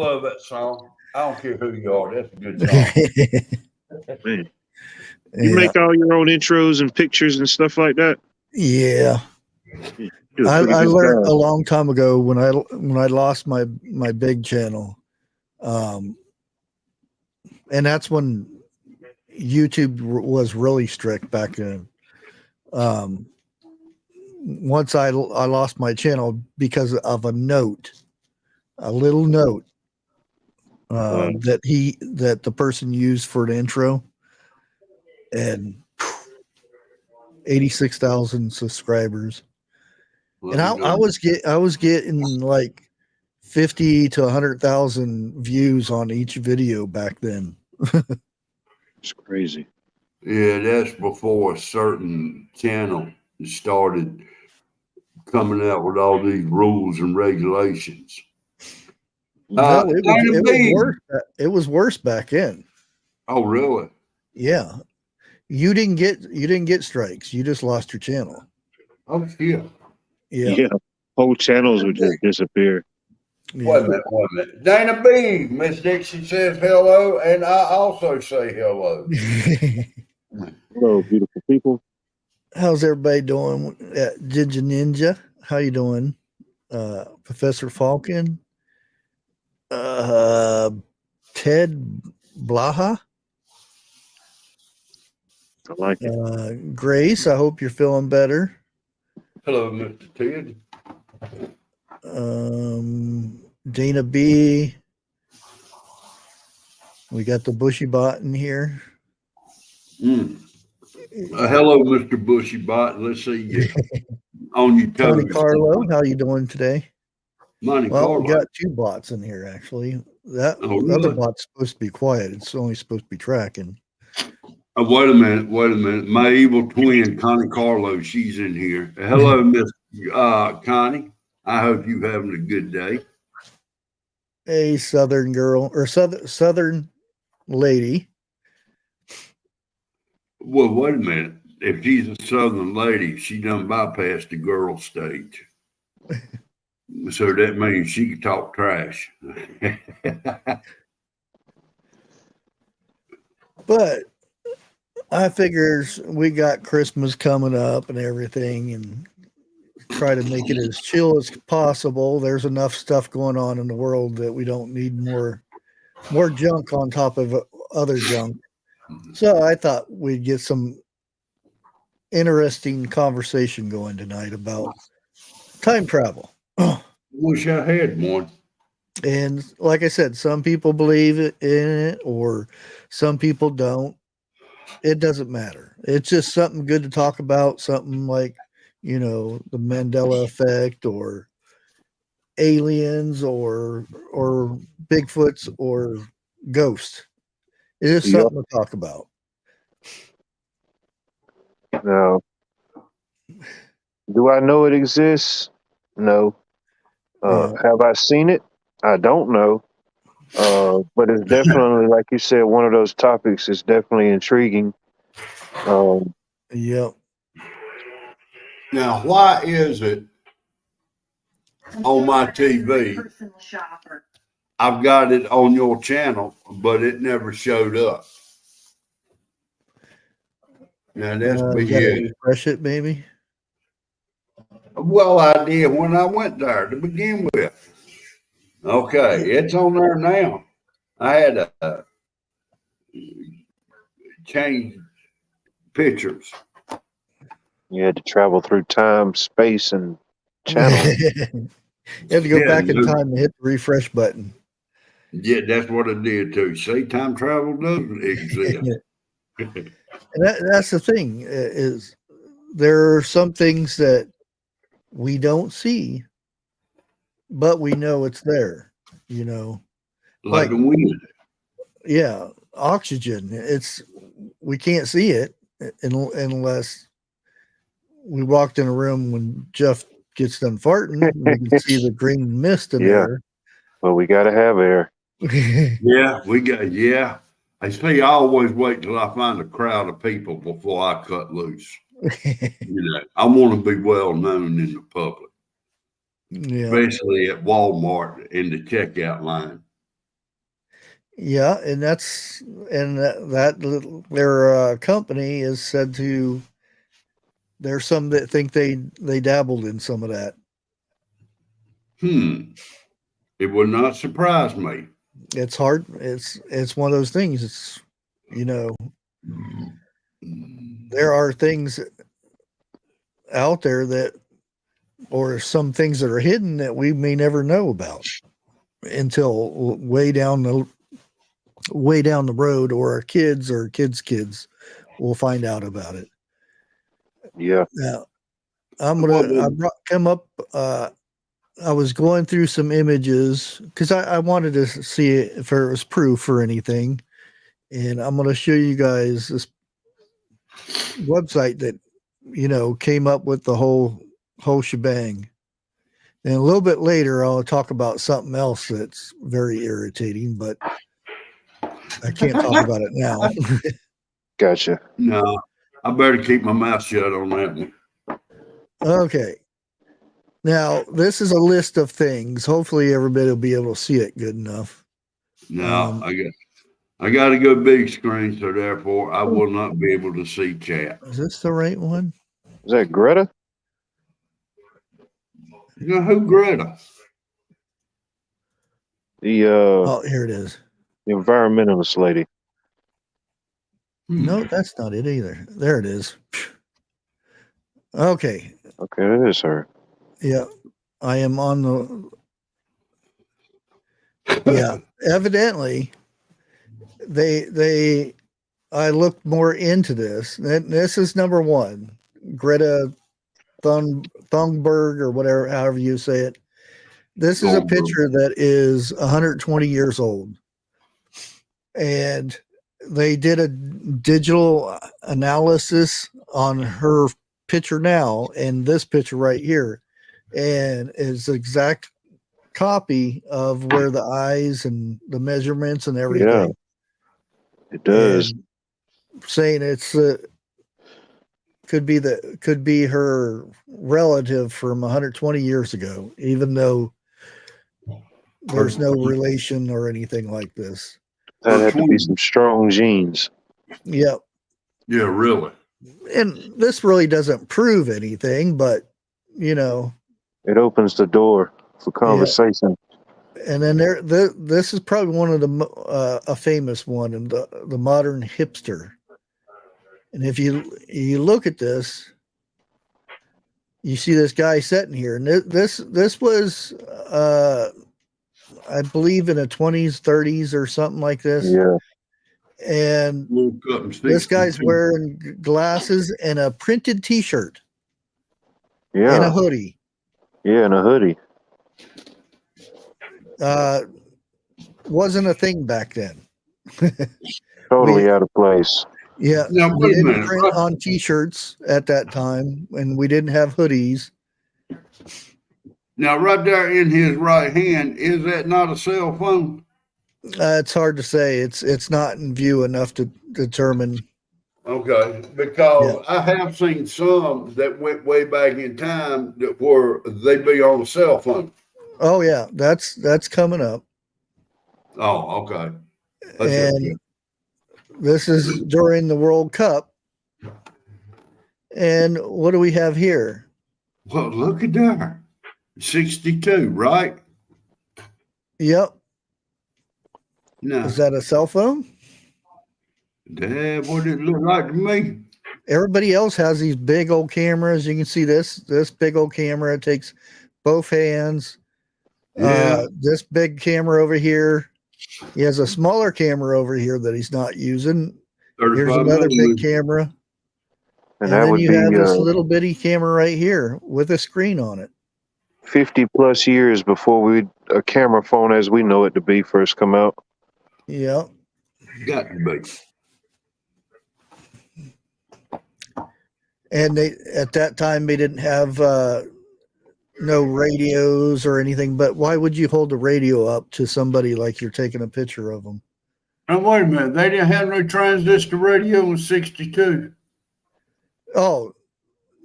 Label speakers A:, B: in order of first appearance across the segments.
A: love that song. I don't care who you are. That's a good song.
B: Man. You make all your own intros and pictures and stuff like that?
C: Yeah. I learned a long time ago when I lost my big channel. And that's when YouTube was really strict back then. Once I lost my channel because of a little note that the person used for an intro, and 86,000 subscribers. And I was getting like 50 to 100,000 views on each video back then.
B: It's crazy.
A: Yeah, that's before a certain channel started coming out with all these rules and regulations.
C: No, it was worse back then.
A: Oh, really?
C: Yeah. You didn't get strikes. You just lost your channel.
A: Oh, yeah.
B: Yeah. Whole channels would just disappear.
A: Yeah. Wait a minute. Dana B, Miss Dixie says hello, and I also say hello.
B: Hello, beautiful people.
C: How's everybody doing? Ginger Ninja, how you doing? Professor Falcon, Ted Blaha.
B: I like it.
C: Grace, I hope you're feeling better.
A: Hello, Mr. Ted.
C: Dana B. We got the Bushy Bot in here.
A: Hello, Mr. Bushy Bot. Let's see you on your toes.
C: Monte Carlo, how you doing today?
A: Monte Carlo.
C: We got two bots in here actually. That
A: really?
C: Other bot's supposed to be quiet. It's only supposed to be tracking.
A: Wait a minute. My evil twin, Connie Carlo, she's in here. Hello, Miss Connie. I hope you're having a good day.
C: Hey, Southern girl or Southern lady.
A: Well, wait a minute. If she's a Southern lady, she done bypassed the girl stage. So that means she can talk trash.
C: But I figures we got Christmas coming up and everything, and try to make it as chill as possible. There's enough stuff going on in the world that we don't need more junk on top of other junk. So I thought we'd get some interesting conversation going tonight about time travel.
A: Wish I had one.
C: And like I said, some people believe in it or some people don't. It doesn't matter. It's just something good to talk about, something like, the Mandela effect or aliens or Bigfoots or ghosts. It is something to talk about.
D: Now, do I know it exists? No. Have I seen it? I don't know. But it's definitely, like you said, one of those topics is definitely intriguing.
C: Yep.
A: Now, why is it on my TV? I've got it on your channel, but it never showed up. Now that's weird.
C: Refresh it, maybe.
A: Well, I did when I went there to begin with. Okay, it's on there now. I had to change pictures.
D: You had to travel through time, space, and channel.
C: You had to go back in time and hit the refresh button.
A: Yeah, that's what I did too. See, time travel doesn't exist.
C: And that's the thing is there are some things that we don't see, but we know it's there,
A: like the wind.
C: Yeah, oxygen. We can't see it unless we walked in a room when Jeff gets done farting. We can see the green mist in there.
D: Well, we got to have air.
A: Yeah. I say I always wait till I find a crowd of people before I cut loose. I want to be well known in the public, especially at Walmart in the checkout line.
C: Yeah, and their company is said to. There's some that think they dabbled in some of that.
A: It would not surprise me.
C: It's hard. It's one of those things. It's there are things out there that, or some things that are hidden that we may never know about until way down the road, or our kids or kids will find out about it.
D: Yeah.
C: Now, I was going through some images because I wanted to see if there was proof or anything. And I'm going to show you guys this website that, came up with the whole shebang. And a little bit later, I'll talk about something else that's very irritating, but I can't talk about it now.
D: Gotcha.
A: No, I better keep my mouth shut on that one.
C: Okay. Now, this is a list of things. Hopefully everybody will be able to see it good enough.
A: No, I got to go big screen, so therefore I will not be able to see chat.
C: Is this the right one?
D: Is that Greta?
A: You know who, Greta?
D: The
C: Oh, here it is.
D: the environmentalist lady.
C: No, that's not it either. There it is. Okay.
D: Okay, that is her.
C: Yeah. I am on the. Yeah. Evidently, I looked more into this. This is number one. Greta Thunberg, or whatever, however you say it. This is a picture that is 120 years old. And they did a digital analysis on her picture now and this picture right here. And it's exact copy of where the eyes and the measurements and everything.
D: Yeah, it does.
C: And saying it's could be her relative from 120 years ago, even though there's no relation or anything like this.
D: That had to be some strong genes.
C: Yep.
A: Yeah, really.
C: And this really doesn't prove anything, but
D: it opens the door for conversation.
C: Yeah. And then this is probably one of the a famous one, and the modern hipster. And if you look at this, you see this guy sitting here, and this was I believe in the 20s, 30s, or something like this.
D: Yeah.
C: And this guy's wearing glasses and a printed T-shirt.
D: Yeah.
C: And a hoodie.
D: Yeah, and a hoodie.
C: Wasn't a thing back then.
D: Totally out of place.
C: Yeah.
A: Now,
C: we
A: wait a
C: didn't
A: minute.
C: print on T-shirts at that time, and we didn't have hoodies.
A: Now, right there in his right hand, is that not a cell phone?
C: It's hard to say. It's not in view enough to determine.
A: Okay, because I have seen some that went way back in time that were they be on a cell phone.
C: Oh yeah, that's coming up.
A: Oh, okay.
C: And this is during the World Cup. And what do we have here?
A: Well, look at that. 62, right?
C: Yep.
A: No.
C: Is that a cell phone?
A: Dad, what did it look like to me?
C: Everybody else has these big old cameras. You can see this big old camera. It takes both hands.
A: Yeah.
C: This big camera over here. He has a smaller camera over here that he's not using. Here's another big camera. And then you have this little bitty camera right here with a screen on it.
D: 50 plus years before a camera phone as we know it to be first come out.
C: Yeah.
A: Got to be.
C: And at that time they didn't have no radios or anything. But why would you hold the radio up to somebody like you're taking a picture of them?
A: Now wait a minute, they didn't have no transistor radio in 62.
C: Oh,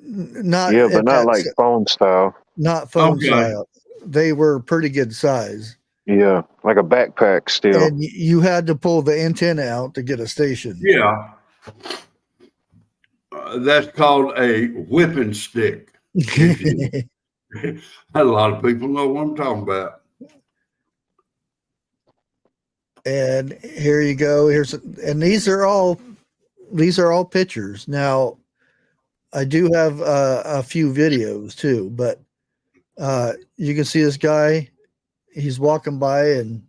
C: not
D: but not like phone style.
C: Not phone style. They were pretty good size.
D: Yeah, like a backpack still.
C: and you had to pull the antenna out to get a station.
A: Yeah. That's called a whipping stick. A lot of people know what I'm talking about.
C: And here you go. And these are all pictures. Now, I do have a few videos too, but you can see this guy. He's walking by, and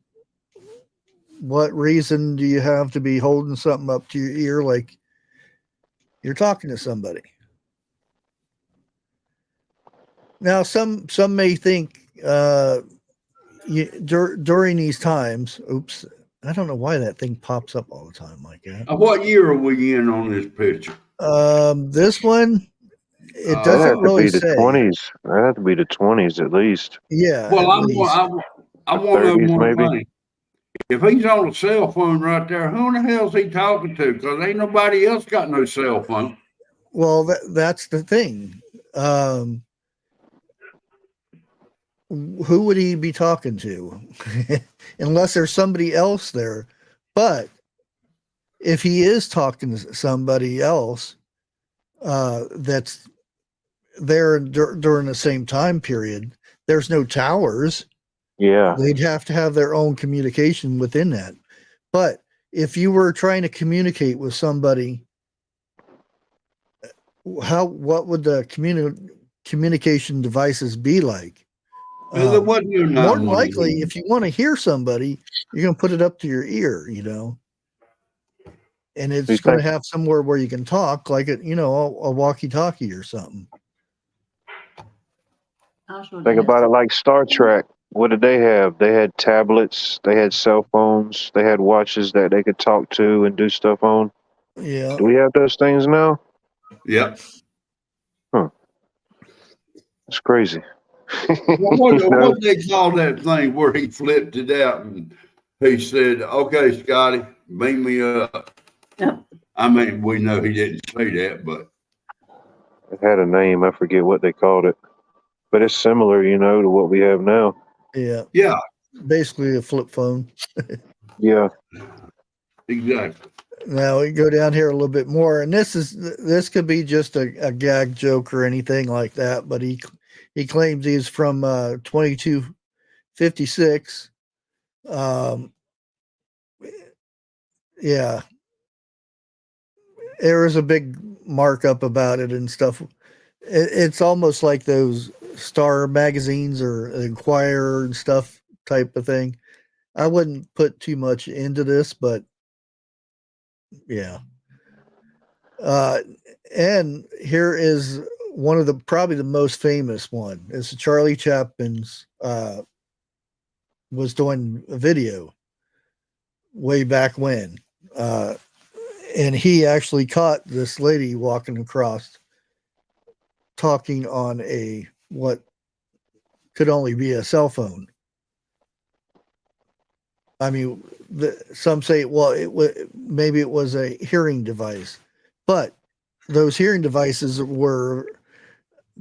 C: what reason do you have to be holding something up to your ear like you're talking to somebody? Now, some may think during these times. Oops, I don't know why that thing pops up all the time like that.
A: What year are we in on this picture?
C: This one, it
D: That
C: doesn't
D: had to
C: really
D: be the
C: say.
D: 20s. That had to be the 20s at least.
C: Yeah.
A: Well,
C: at least.
A: I want to know
D: 30s
A: one
D: maybe.
A: thing. If he's on a cell phone right there, who the hell is he talking to? Because ain't nobody else got no cell phone.
C: Well, that's the thing. Who would he be talking to? Unless there's somebody else there. But if he is talking to somebody else that's there during the same time period, there's no towers.
D: Yeah.
C: They'd have to have their own communication within that. But if you were trying to communicate with somebody, what would the communication devices be like?
A: Well, there wasn't no
C: More than
A: 911.
C: likely, if you want to hear somebody, you're going to put it up to your ear, and it's going to have somewhere where you can talk, like a walkie-talkie or something.
D: Think about it like Star Trek. What did they have? They had tablets, they had cell phones, they had watches that they could talk to and do stuff on.
C: Yeah.
D: Do we have those things now?
A: Yep.
D: Huh. It's crazy.
A: What they call that thing where he flipped it out and he said, "Okay, Scotty, beam me up."
E: Yep.
A: I mean, we know he didn't say that, but
D: It had a name. I forget what they called it. But it's similar, to what we have now.
C: Yeah.
A: yeah,
C: Basically a flip phone.
D: Yeah.
A: exactly.
C: Now we go down here a little bit more, and this could be just a gag joke or anything like that, but he claims he's from 2256. Yeah, there was a big markup about it and stuff. It's almost like those Star magazines or Inquirer and stuff type of thing. I wouldn't put too much into this, but yeah. And here is one of probably the most famous one. It's Charlie Chaplin's was doing a video way back when. And he actually caught this lady walking across talking on what could only be a cell phone. I mean, some say, well, maybe it was a hearing device, but those hearing devices were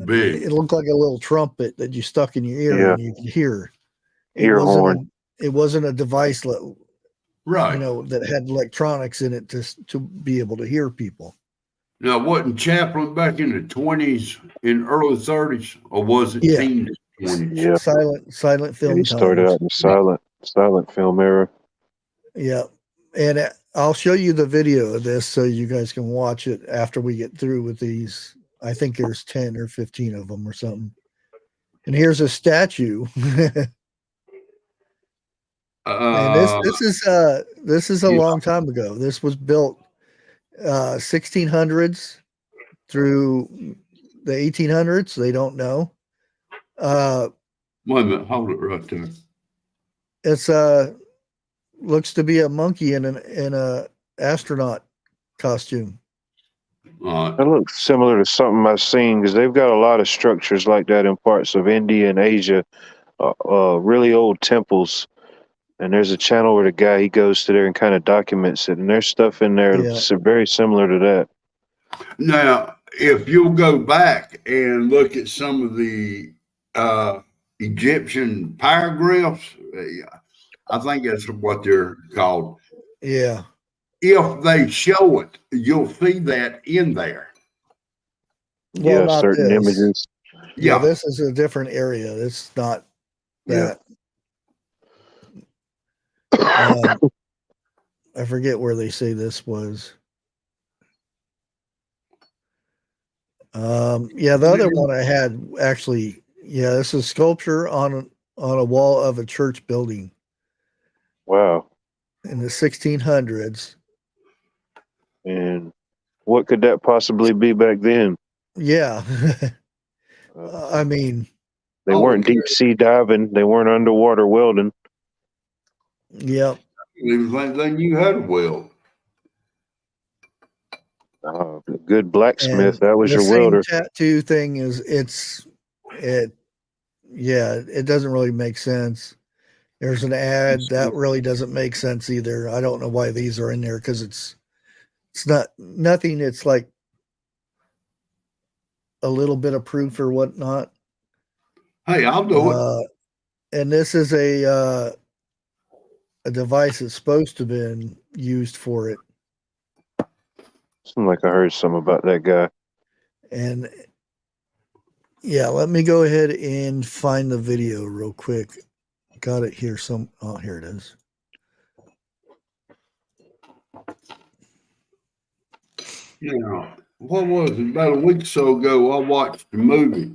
A: Big.
C: It looked like a little trumpet that you stuck in your ear and you could hear.
D: Ear horn.
C: It wasn't a device that,
A: Right.
C: that had electronics in it to be able to hear people.
A: Now, wasn't Chaplin back in the 20s, in early 30s, or was it teen 20s?
D: Yeah.
C: Silent film.
D: He started out in the silent film era.
C: Yeah. And I'll show you the video of this so you guys can watch it after we get through with these. I think there's 10 or 15 of them or something. And here's a statue. And this is a long time ago. This was built 1600s through the 1800s. They don't know.
A: Wait a minute, hold it right there.
C: It's looks to be a monkey in a astronaut costume.
D: That looks similar to something I've seen because they've got a lot of structures like that in parts of India and Asia, really old temples. And there's a channel where the guy, he goes to there and kind of documents it. And there's stuff in there very similar to that.
A: Now, if you'll go back and look at some of the Egyptian pyroglyphs, I think that's what they're called.
C: Yeah.
A: If they show it, you'll see that in there.
C: Well,
D: Yeah,
C: not
D: certain
C: this.
D: images.
C: Yeah,
A: Yeah.
C: this is a different area. It's not that. I forget where they say this was. Yeah, the other one I had actually. Yeah, this is sculpture on a wall of a church building
D: Wow.
C: in the 1600s.
D: And what could that possibly be back then?
C: Yeah.
D: Uh,
C: I mean,
D: they weren't deep sea diving. They weren't underwater welding.
C: yep.
A: It was like they knew how to weld.
D: A good blacksmith.
C: And
D: That was
C: the
D: your
C: same
D: welder.
C: tattoo thing is it doesn't really make sense. There's an ad that really doesn't make sense either. I don't know why these are in there because it's not nothing. It's like a little bit of proof or whatnot.
A: Hey, I'll do it.
C: And this is a device that's supposed to have been used for it.
D: Seemed like I heard something about that guy.
C: And yeah, let me go ahead and find the video real quick. Got it here. Oh, here it is.
A: Yeah. What was it? About a week or so ago, I watched a movie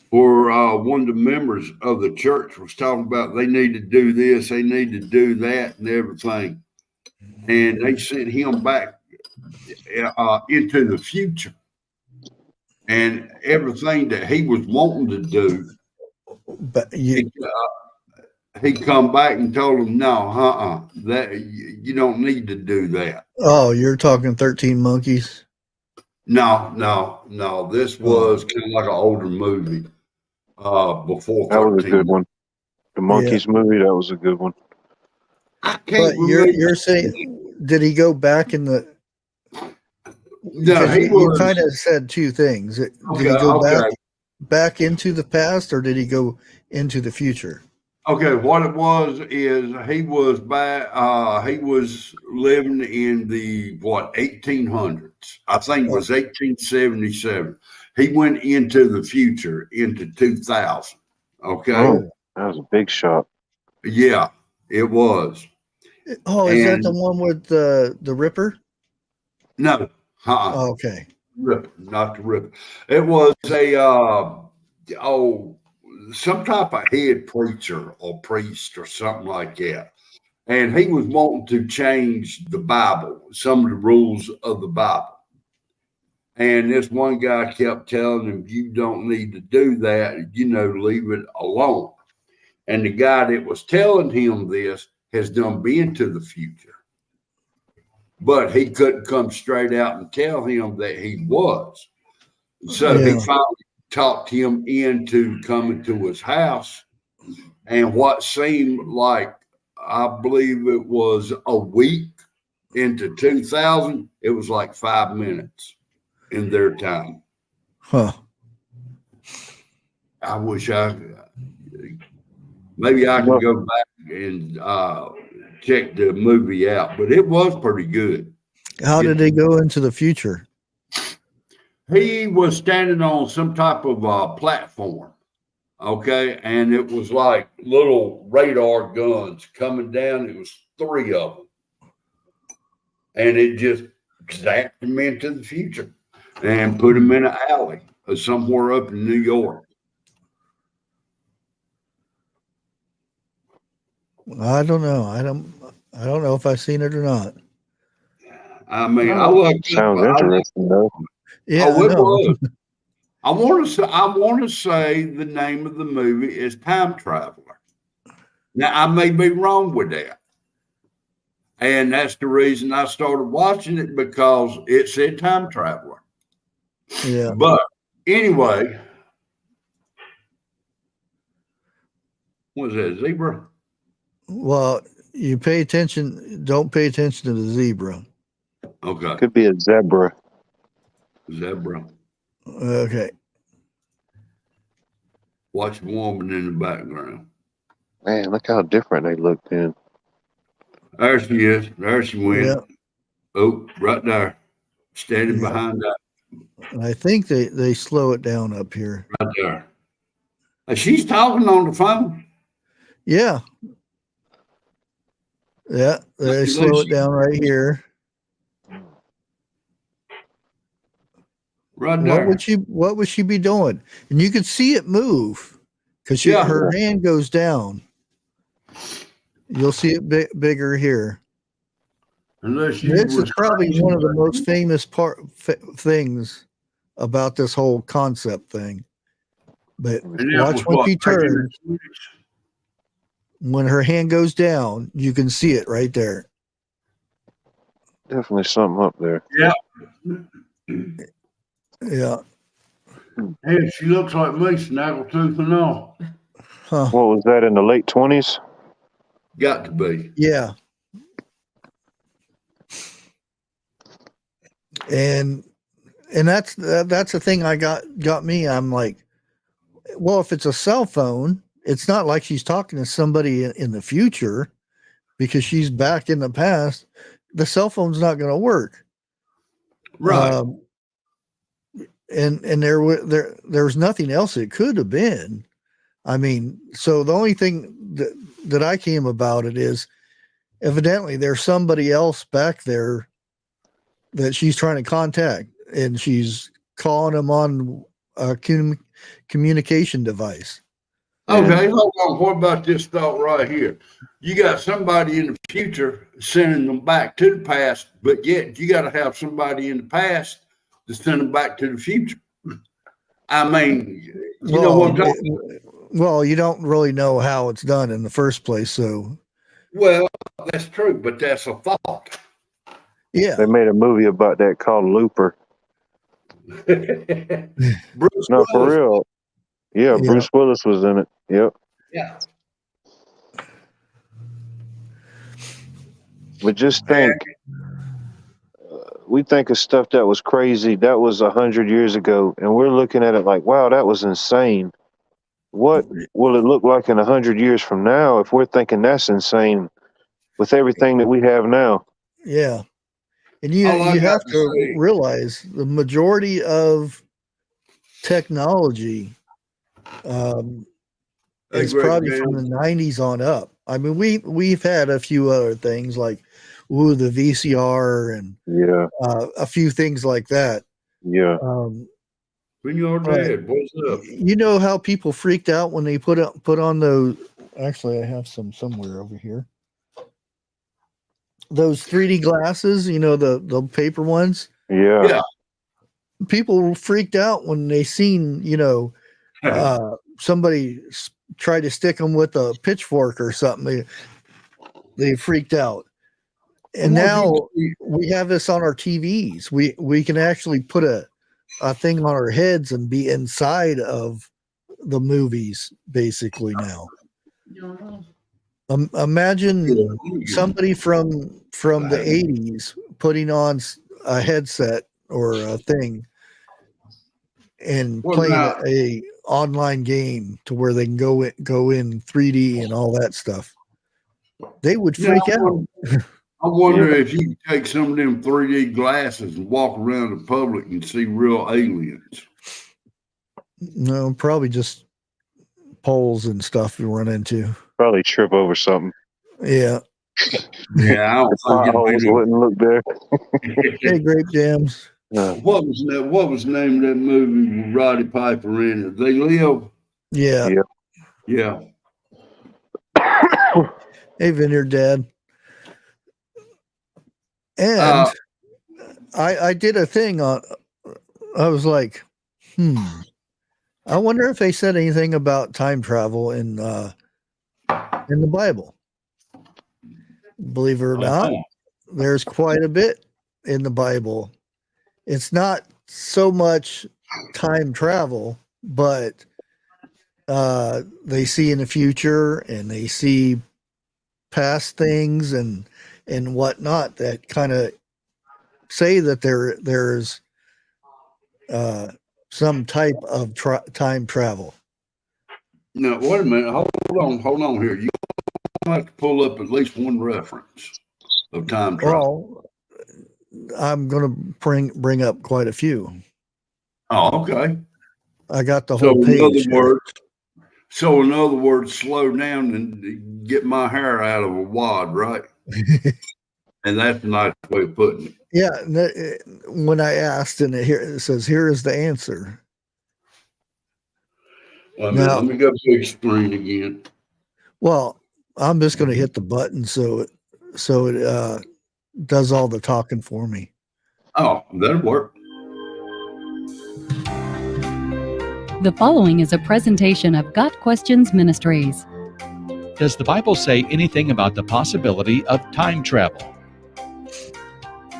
A: where one of the members of the church was talking about they need to do this, they need to do that, and everything. And they sent him back into the future. And everything that he was wanting to do,
C: But
A: he come back and told him, no, that you don't need to do that.
C: oh, you're talking 13 Monkeys?
A: No. This was kind of like an older movie. Before 13.
D: That was a good one. The Monkeys movie, that was a good one.
A: I can't
C: But you're saying, did he go back in the?
A: No,
C: you kind of said two things. Did he go back into the past, or did he go into the future?
A: Okay, what it was is he was back. He was living in the 1800s. I think it was 1877. He went into the future into 2000. Okay.
D: Oh, that was a big shot.
A: Yeah, it was.
C: Oh, is that the one with the Ripper?
A: No.
C: Oh, okay.
A: Ripper, not the Ripper. It was a some type of head preacher or priest or something like that. And he was wanting to change the Bible, some of the rules of the Bible. And this one guy kept telling him, you don't need to do that, leave it alone. And the guy that was telling him this has done been to the future. But he couldn't come straight out and tell him that he was. So he finally talked him into coming to his house. And what seemed like, I believe it was a week into 2000, it was like 5 minutes in their time.
C: Huh.
A: I wish maybe I could go back and check the movie out, but it was pretty good.
C: How did he go into the future?
A: He was standing on some type of platform, okay, and it was like little radar guns coming down. It was 3 of them, and it just zapped him into the future and put him in an alley somewhere up in New York.
C: I don't know. I don't know if I've seen it or not.
A: I mean, I looked.
D: Sounds interesting, though.
C: Yeah,
A: it was. I want to say the name of the movie is Time Traveler. Now, I may be wrong with that. And that's the reason I started watching it, because it said Time Traveler.
C: Yeah.
A: But anyway, what is that, zebra?
C: Well, you pay attention. Don't pay attention to the zebra.
A: Okay.
D: Could be a zebra.
A: Zebra.
C: Okay.
A: Watch the woman in the background.
D: Man, look how different they look then.
A: There she is. There she went.
C: Yeah.
A: Oh, right there. Standing
C: Yeah.
A: behind that.
C: And I think they slow it down up here.
A: Right there. She's talking on the phone.
C: Yeah. Yeah. They slow it down right here.
A: Right there.
C: What would she be doing? And you could see it move because her hand goes down. You'll see it bigger here.
A: Unless you
C: This is probably one of the most famous things about this whole concept thing. But watch when she turns. When her hand goes down, you can see it right there.
D: Definitely something up there.
A: Yeah.
C: Yeah.
A: Hey, she looks like me, snaggletooth and all.
C: Huh.
D: What was that, in the late 20s?
A: Got to be.
C: Yeah. And that's the thing I got me. I'm like, well, if it's a cell phone, it's not like she's talking to somebody in the future because she's back in the past. The cell phone's not going to work.
A: Right.
C: And there's nothing else it could have been. I mean, so the only thing that I came about it is evidently there's somebody else back there that she's trying to contact, and she's calling them on a communication device.
A: Okay, hold on. What about this thought right here? You got somebody in the future sending them back to the past, but yet you got to have somebody in the past to send them back to the future. I mean, you know what I'm talking about?
C: Well, you don't really know how it's done in the first place, so.
A: Well, that's true, but that's a thought.
C: Yeah.
D: They made a movie about that called Looper.
A: Bruce
D: No,
A: Willis.
D: for real. Yeah, Bruce Willis was in it. Yep.
A: Yeah.
D: But just think, we think of stuff that was crazy. That was 100 years ago, and we're looking at it like, wow, that was insane. What will it look like in 100 years from now if we're thinking that's insane with everything that we have now?
C: Yeah. And you have to realize the majority of technology is probably from the 90s on up. I mean, we've had a few other things like the VCR and a few things like that.
D: Yeah.
A: When you're dead, what's up?
C: You know how people freaked out when they put on those. Actually, I have some somewhere over here. Those 3D glasses, you know, the paper ones.
D: Yeah.
C: People freaked out when they seen, you know, somebody tried to stick them with a pitchfork or something. They freaked out. And now we have this on our TVs. We can actually put a thing on our heads and be inside of the movies basically now. Imagine somebody from the 80s putting on a headset or a thing and playing a online game to where they can go in 3D and all that stuff. They would freak out.
A: I wonder if you could take some of them 3D glasses and walk around the public and see real aliens.
C: No, probably just poles and stuff you run into.
D: Probably trip over something.
C: Yeah.
A: Yeah, I don't
D: think wouldn't look there.
C: Hey, Grape Jams.
A: What was the name of that movie with Roddy Piper in it? They Live?
C: Yeah.
A: Yeah.
C: Hey, Vineyard Dad. And I did a thing on. I was like, I wonder if they said anything about time travel in the Bible. Believe it or not, there's quite a bit in the Bible. It's not so much time travel, but they see in the future and they see past things and whatnot that kind of say that there's some type of time travel.
A: Now, wait a minute. Hold on here. You have to pull up at least one reference of time travel.
C: Well, I'm going to bring up quite a few.
A: Oh, okay.
C: I got the whole page.
A: In other words, slow down and get my hair out of a wad, right? And that's a nice way of putting it.
C: Yeah. When I asked, and it says, here is the answer.
A: Now, let me go big screen again.
C: Well, I'm just going to hit the button so it does all the talking for me.
A: Oh, that'll work.
E: The following is a presentation of Got Questions Ministries.
F: Does the Bible say anything about the possibility of time travel?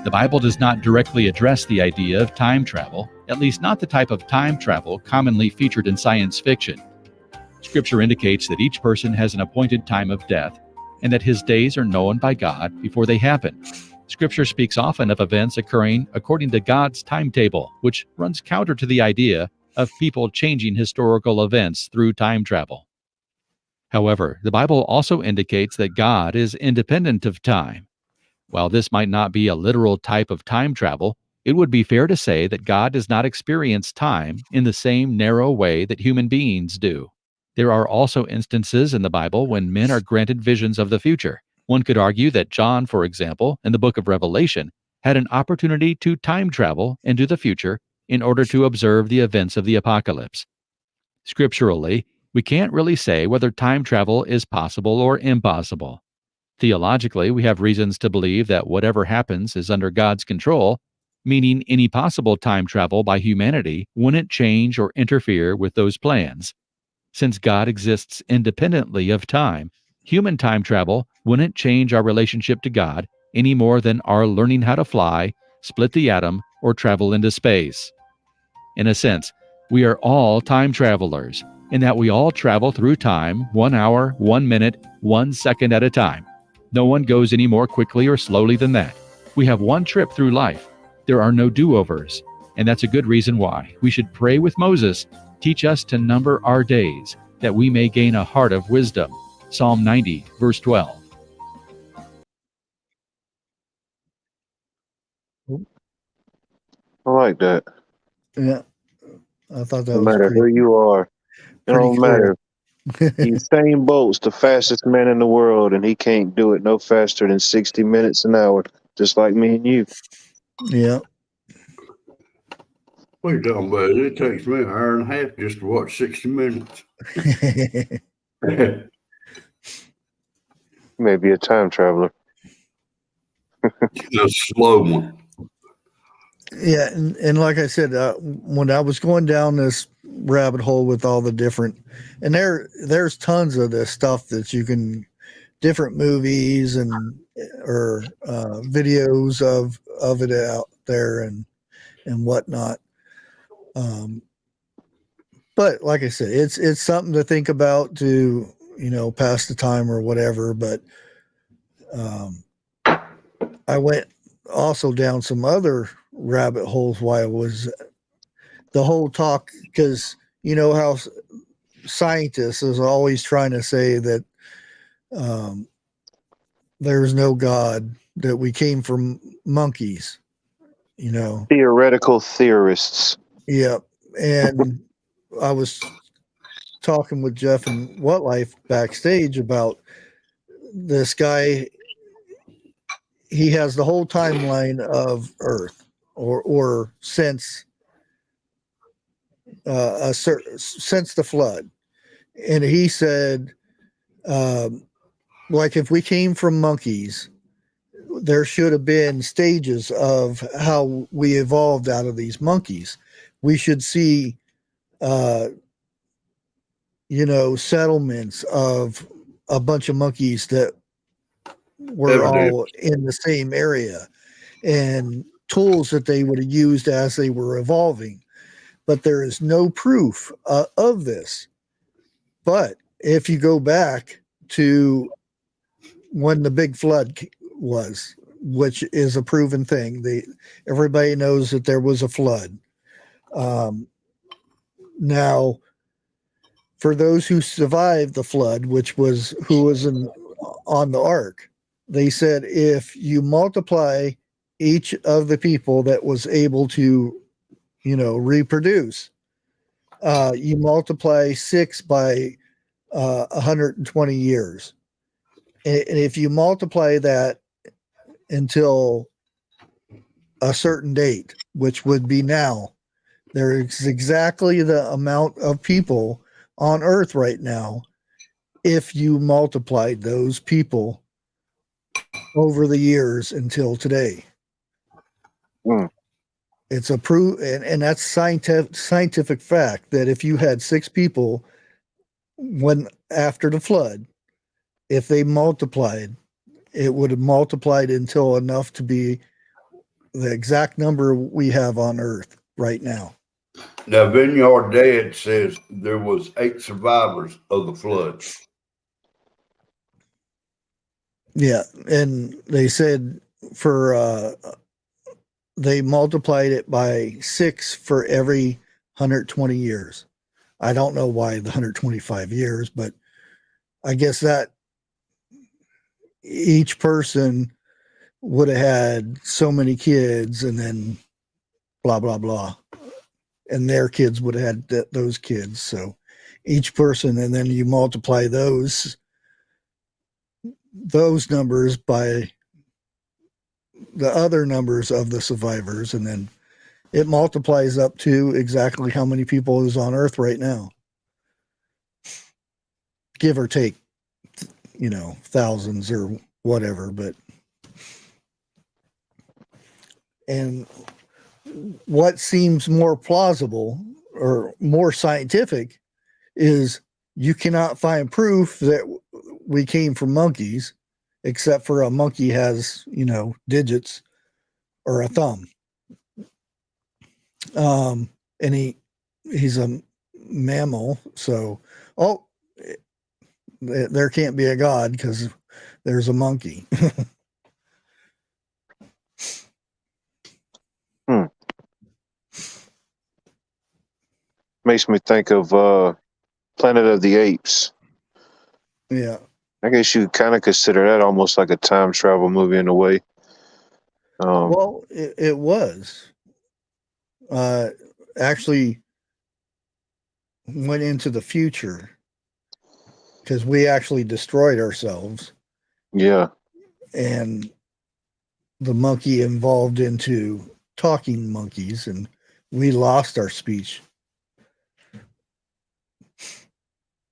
F: The Bible does not directly address the idea of time travel, at least not the type of time travel commonly featured in science fiction. Scripture indicates that each person has an appointed time of death, and that his days are known by God before they happen. Scripture speaks often of events occurring according to God's timetable, which runs counter to the idea of people changing historical events through time travel. However, the Bible also indicates that God is independent of time. While this might not be a literal type of time travel, it would be fair to say that God does not experience time in the same narrow way that human beings do. There are also instances in the Bible when men are granted visions of the future. One could argue that John, for example, in the book of Revelation, had an opportunity to time travel into the future in order to observe the events of the apocalypse. Scripturally, we can't really say whether time travel is possible or impossible. Theologically, we have reasons to believe that whatever happens is under God's control, meaning any possible time travel by humanity wouldn't change or interfere with those plans. Since God exists independently of time, human time travel wouldn't change our relationship to God any more than our learning how to fly, split the atom, or travel into space. In a sense, we are all time travelers, in that we all travel through time 1 hour, 1 minute, 1 second at a time. No one goes any more quickly or slowly than that. We have one trip through life. There are no do-overs, and that's a good reason why we should pray with Moses, teach us to number our days, that we may gain a heart of wisdom. Psalm 90, verse 12.
D: I like that.
C: Yeah. I thought that
D: No
C: was
D: matter who you are, it don't matter. Usain Bolt's the fastest man in the world, and he can't do it no faster than 60 minutes an hour, just like me and you.
C: Yeah.
A: What are you talking about? It takes me an hour and a half just to watch 60 minutes.
D: Maybe a time traveler.
A: A slow one.
C: Yeah, and like I said, when I was going down this rabbit hole with all the different, and there's tons of this stuff that you can, different movies or videos of it out there and whatnot. But like I said, it's something to think about to, pass the time or whatever. But I went also down some other rabbit holes while it was the whole talk, because you know how scientists is always trying to say that there's no God, that we came from monkeys,
D: Theoretical theorists.
C: Yep. And I was talking with Jeff and What Life backstage about this guy. He has the whole timeline of Earth, or since since the flood, and he said, like, if we came from monkeys, there should have been stages of how we evolved out of these monkeys. We should see, settlements of a bunch of monkeys that were all in the same area, and tools that they would have used as they were evolving. But there is no proof of this. But if you go back to when the big flood was, which is a proven thing, everybody knows that there was a flood. Now, for those who survived the flood, which was who was on the ark, they said if you multiply each of the people that was able to, reproduce, you multiply 6 by 120 years. And if you multiply that until a certain date, which would be now, there is exactly the amount of people on Earth right now if you multiplied those people over the years until today.
D: Mm.
C: It's a proof, and that's scientific fact that if you had 6 people when after the flood, if they multiplied, it would have multiplied until enough to be the exact number we have on Earth right now.
A: Now, Vineyard Dad says there was 8 survivors of the flood.
C: Yeah, and they said they multiplied it by 6 for every 120 years. I don't know why the 125 years, but I guess that each person would have had so many kids, and then blah, blah, blah. And their kids would have had those kids. So each person, and then you multiply those numbers by the other numbers of the survivors, and then it multiplies up to exactly how many people is on Earth right now, give or take, thousands or whatever. But and what seems more plausible or more scientific is you cannot find proof that we came from monkeys, except for a monkey has, digits or a thumb. And he's a mammal. So, there can't be a God because there's a monkey.
D: Makes me think of Planet of the Apes.
C: Yeah.
D: I guess you kind of consider that almost like a time travel movie in a way.
C: Well, it was. Actually went into the future because we actually destroyed ourselves.
D: Yeah.
C: And the monkey evolved into talking monkeys, and we lost our speech.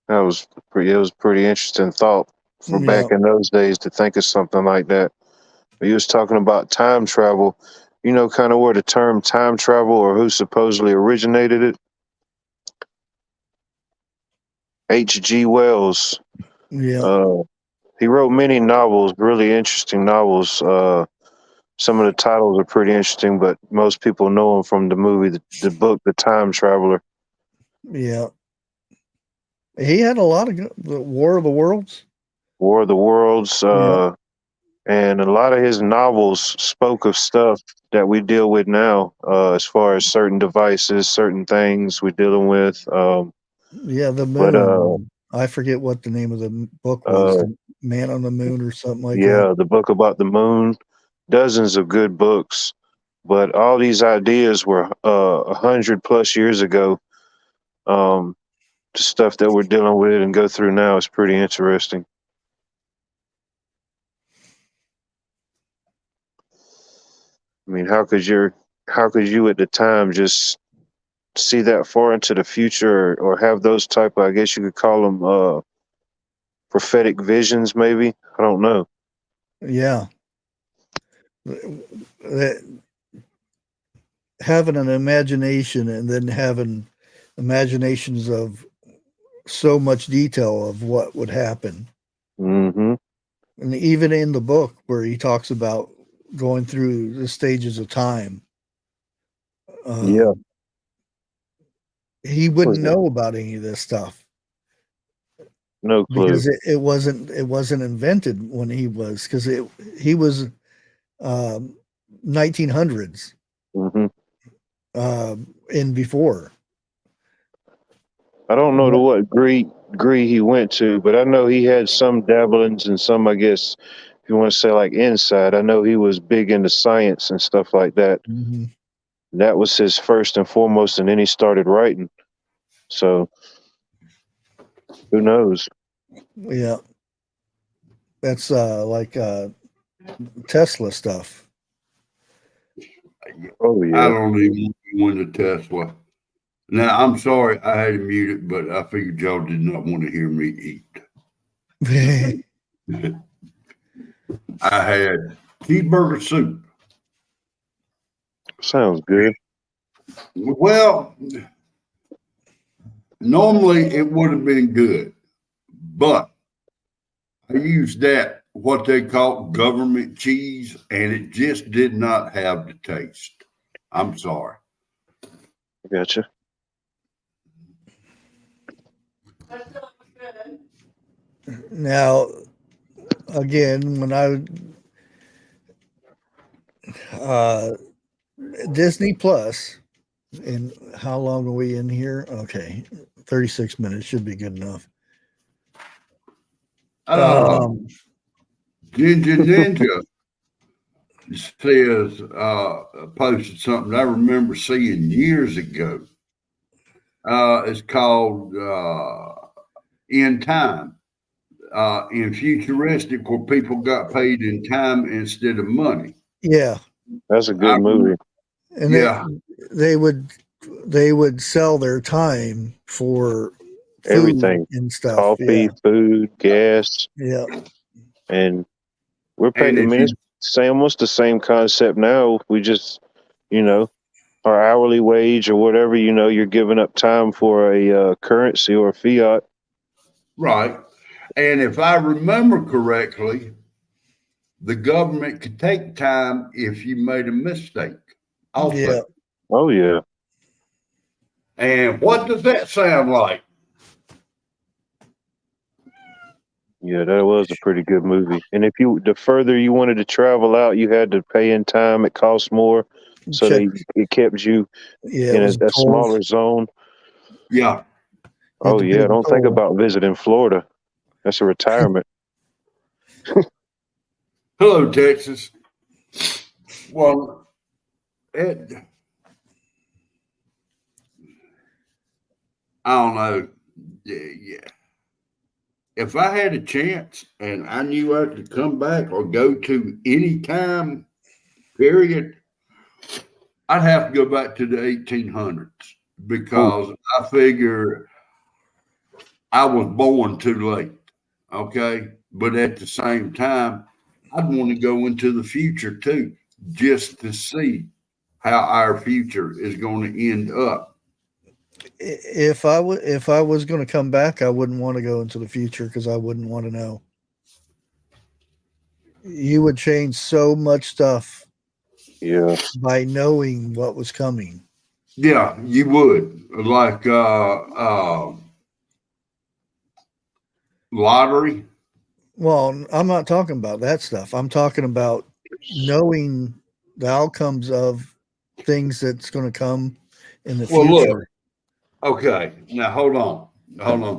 D: It was pretty interesting thought for back in those days to think of something like that. But he was talking about time travel, kind of where the term time travel or who supposedly originated it. H.G. Wells.
C: Yeah.
D: He wrote many novels, really interesting novels. Some of the titles are pretty interesting, but most people know him from the movie, the book, The Time Traveler.
C: Yeah. He had a lot of the War of the Worlds.
D: War of the Worlds. And a lot of his novels spoke of stuff that we deal with now, as far as certain devices, certain things we're dealing with.
C: The moon. But, I forget what the name of the book was. Man on the Moon or something like that.
D: Yeah, the book about the moon. Dozens of good books. But all these ideas were 100+ years ago. The stuff that we're dealing with and go through now is pretty interesting. I mean, how could you at the time just see that far into the future or have those type of, I guess you could call them prophetic visions, maybe? I don't know.
C: Yeah. Having an imagination and then having imaginations of so much detail of what would happen.
D: Mm-hmm.
C: And even in the book where he talks about going through the stages of time, he wouldn't know about any of this stuff.
D: No clue.
C: Because it wasn't invented when he was, because he was 1900s.
D: Mm-hmm.
C: And before.
D: I don't know to what degree he went to, but I know he had some dabblings and some, I guess, if you want to say like inside. I know he was big into science and stuff like that.
C: Mm-hmm.
D: That was his first and foremost, and then he started writing. So who knows?
C: Yeah. That's like Tesla stuff.
D: Oh
A: I
D: yeah.
A: don't even want to Tesla. Now, I'm sorry I had to mute it, but I figured y'all did not want to hear me eat. I had cheeseburger soup.
D: Sounds good.
A: Well, normally it would have been good, but I used that, what they call government cheese, and it just did not have the taste. I'm sorry.
D: Gotcha.
C: Now, again, when Disney Plus, and how long are we in here? Okay, 36 minutes should be good enough.
A: Ginger Ninja says, posted something I remember seeing years ago. It's called In Time. In futuristic, where people got paid in time instead of money.
C: Yeah,
D: that's a good movie.
C: And
A: yeah,
C: they would sell their time for food
D: Everything
C: and stuff.
D: Coffee, food, gas.
C: Yeah.
D: And we're paying, I mean, it's almost the same concept now. We just, our hourly wage or whatever, you're giving up time for a currency or a fiat.
A: Right. And if I remember correctly, the government could take time if you made a mistake. Also.
C: Yeah.
D: Oh, yeah.
A: And what does that sound like?
D: Yeah, that was a pretty good movie. And if the further you wanted to travel out, you had to pay in time. It cost more. So it kept you in a smaller zone.
A: Yeah.
D: Oh, yeah. Don't think about visiting Florida. That's a retirement.
A: Hello, Texas. Well, I don't know. Yeah. If I had a chance and I knew I could come back or go to any time period, I'd have to go back to the 1800s because I figure I was born too late. Okay. But at the same time, I'd want to go into the future too, just to see how our future is going to end up.
C: If I was going to come back, I wouldn't want to go into the future because I wouldn't want to know. You would change so much stuff.
D: Yeah.
C: By knowing what was coming.
A: Yeah, you would. Like lottery.
C: Well, I'm not talking about that stuff. I'm talking about knowing the outcomes of things that's going to come in the future.
A: Look, okay, now hold on,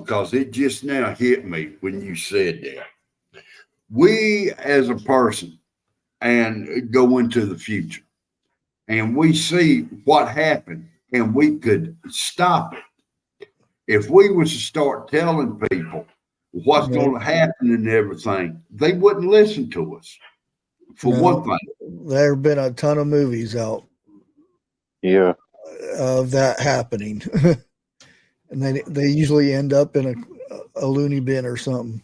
A: because it just now hit me when you said that. We as a person and go into the future and we see what happened and we could stop it. If we was to start telling people what's going to happen and everything, they wouldn't listen to us. For one thing,
C: there have been a ton of movies out.
D: Yeah,
C: of that happening, and they usually end up in a loony bin or something.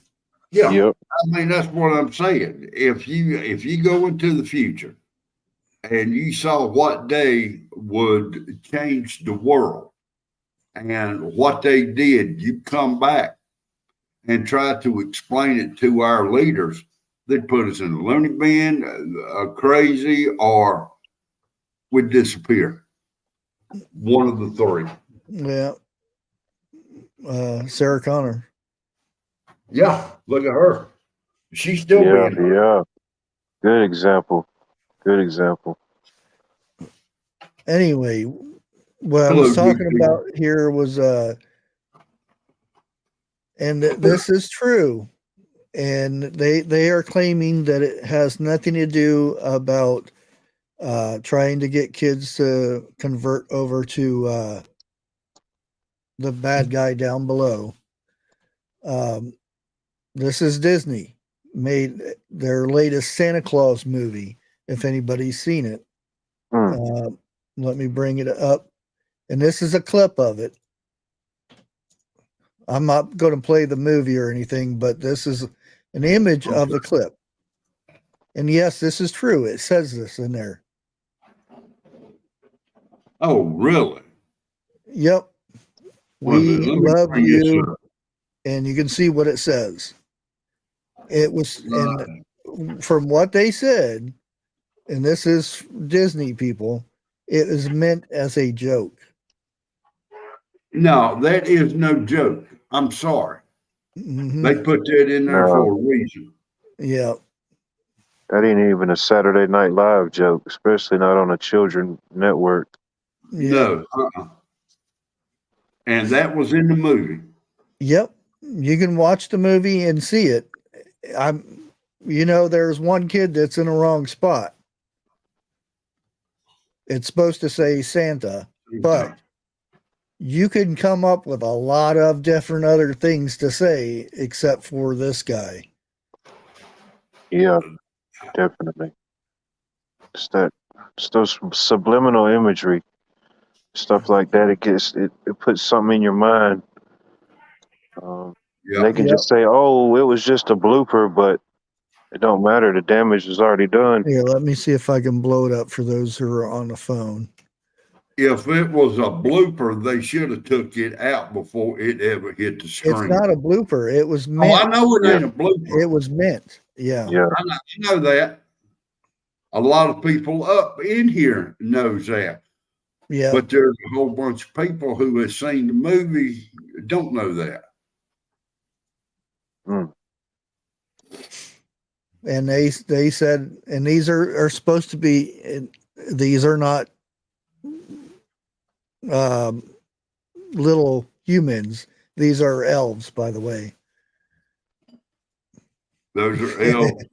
A: Yeah, yep. I mean that's what I'm saying. If you go into the future and you saw what day would change the world and what they did, you come back and try to explain it to our leaders, they'd put us in a loony bin, crazy, or we'd disappear. One of the three.
C: Yeah. Sarah Connor.
A: Yeah, look at her. She's still being.
D: Yeah. Good example. Good example.
C: Anyway, what I was talking about here was And this is true. And they are claiming that it has nothing to do about trying to get kids to convert over to the bad guy down below. This is Disney made their latest Santa Claus movie. If anybody's seen it, let me bring it up. And this is a clip of it. I'm not going to play the movie or anything, but this is an image of the clip. And yes, this is true. It says this in there.
A: Oh, really?
C: Yep. We love you. And you can see what it says. It was, and from what they said, and this is Disney people, it is meant as a joke.
A: No, that is no joke. I'm sorry.
C: Mm-hmm.
A: They put that in there for a reason.
C: Yeah.
D: That ain't even a Saturday Night Live joke, especially not on a children network.
A: Yeah. No. And that was in the movie.
C: Yep. You can watch the movie and see it. There's one kid that's in the wrong spot. It's supposed to say Santa, but you can come up with a lot of different other things to say except for this guy.
D: Yeah, definitely. It's those subliminal imagery, stuff like that. It puts something in your mind. They can just say, "Oh, it was just a blooper," but it don't matter. The damage is already done.
C: Yeah, let me see if I can blow it up for those who are on the phone.
A: If it was a blooper, they should have took it out before it ever hit the screen.
C: It's not a blooper. It was meant.
A: Oh, I know it ain't a blooper.
C: It was meant. Yeah.
D: Yeah.
A: I know that. A lot of people up in here knows that.
C: Yeah.
A: But there's a whole bunch of people who have seen the movie don't know that.
C: And they said, and these are supposed to be, these are not little humans. These are elves, by the way.
A: Those are elves.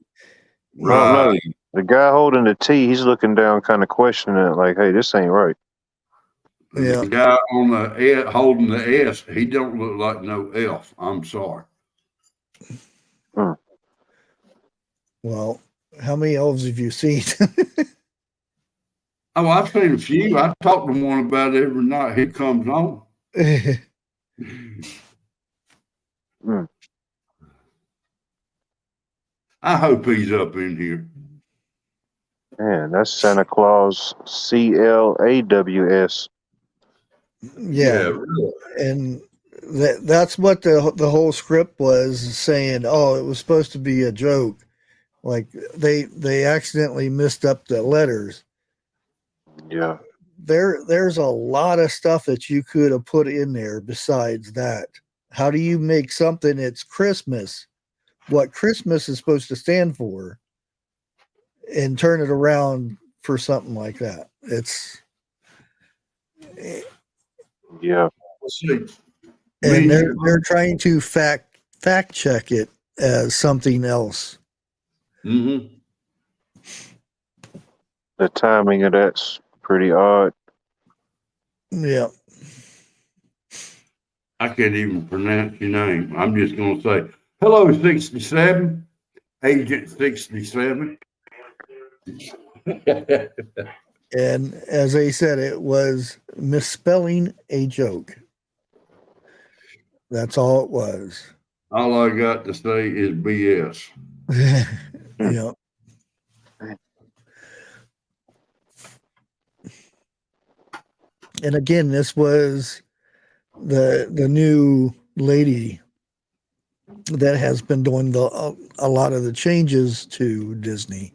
D: Right. The guy holding the T, he's looking down, kind of questioning it, like, "Hey, this ain't right."
A: Yeah. The guy on the holding the S, he don't look like no elf. I'm sorry.
C: Well, how many elves have you seen?
A: Oh, I've seen a few. I talk to one about it every night. He comes on. I hope he's up in here.
D: Man, that's Santa Claus, CLAWS.
C: Yeah, really. And that's what the whole script was saying. Oh, it was supposed to be a joke. Like they accidentally missed up the letters.
D: Yeah.
C: There's a lot of stuff that you could have put in there besides that. How do you make something that's Christmas, what Christmas is supposed to stand for, and turn it around for something like that? It's
D: yeah.
C: And they're trying to fact check it as something else.
A: Mm-hmm.
D: The timing of that's pretty odd.
C: Yeah.
A: I can't even pronounce your name. I'm just going to say, hello, 67, Agent 67.
C: And as I said, it was misspelling a joke. That's all it was.
A: All I got to say is BS.
C: Yeah. And again, this was the new lady that has been doing a lot of the changes to Disney.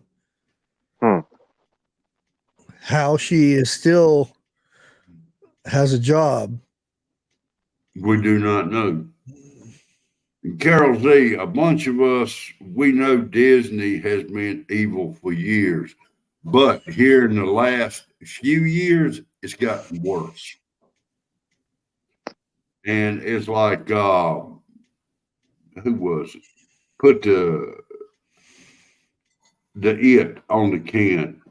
C: How she is still has a job,
A: we do not know. Carol Z, a bunch of us, we know Disney has been evil for years, but here in the last few years, it's gotten worse. And it's like who was it? Put the it on the can.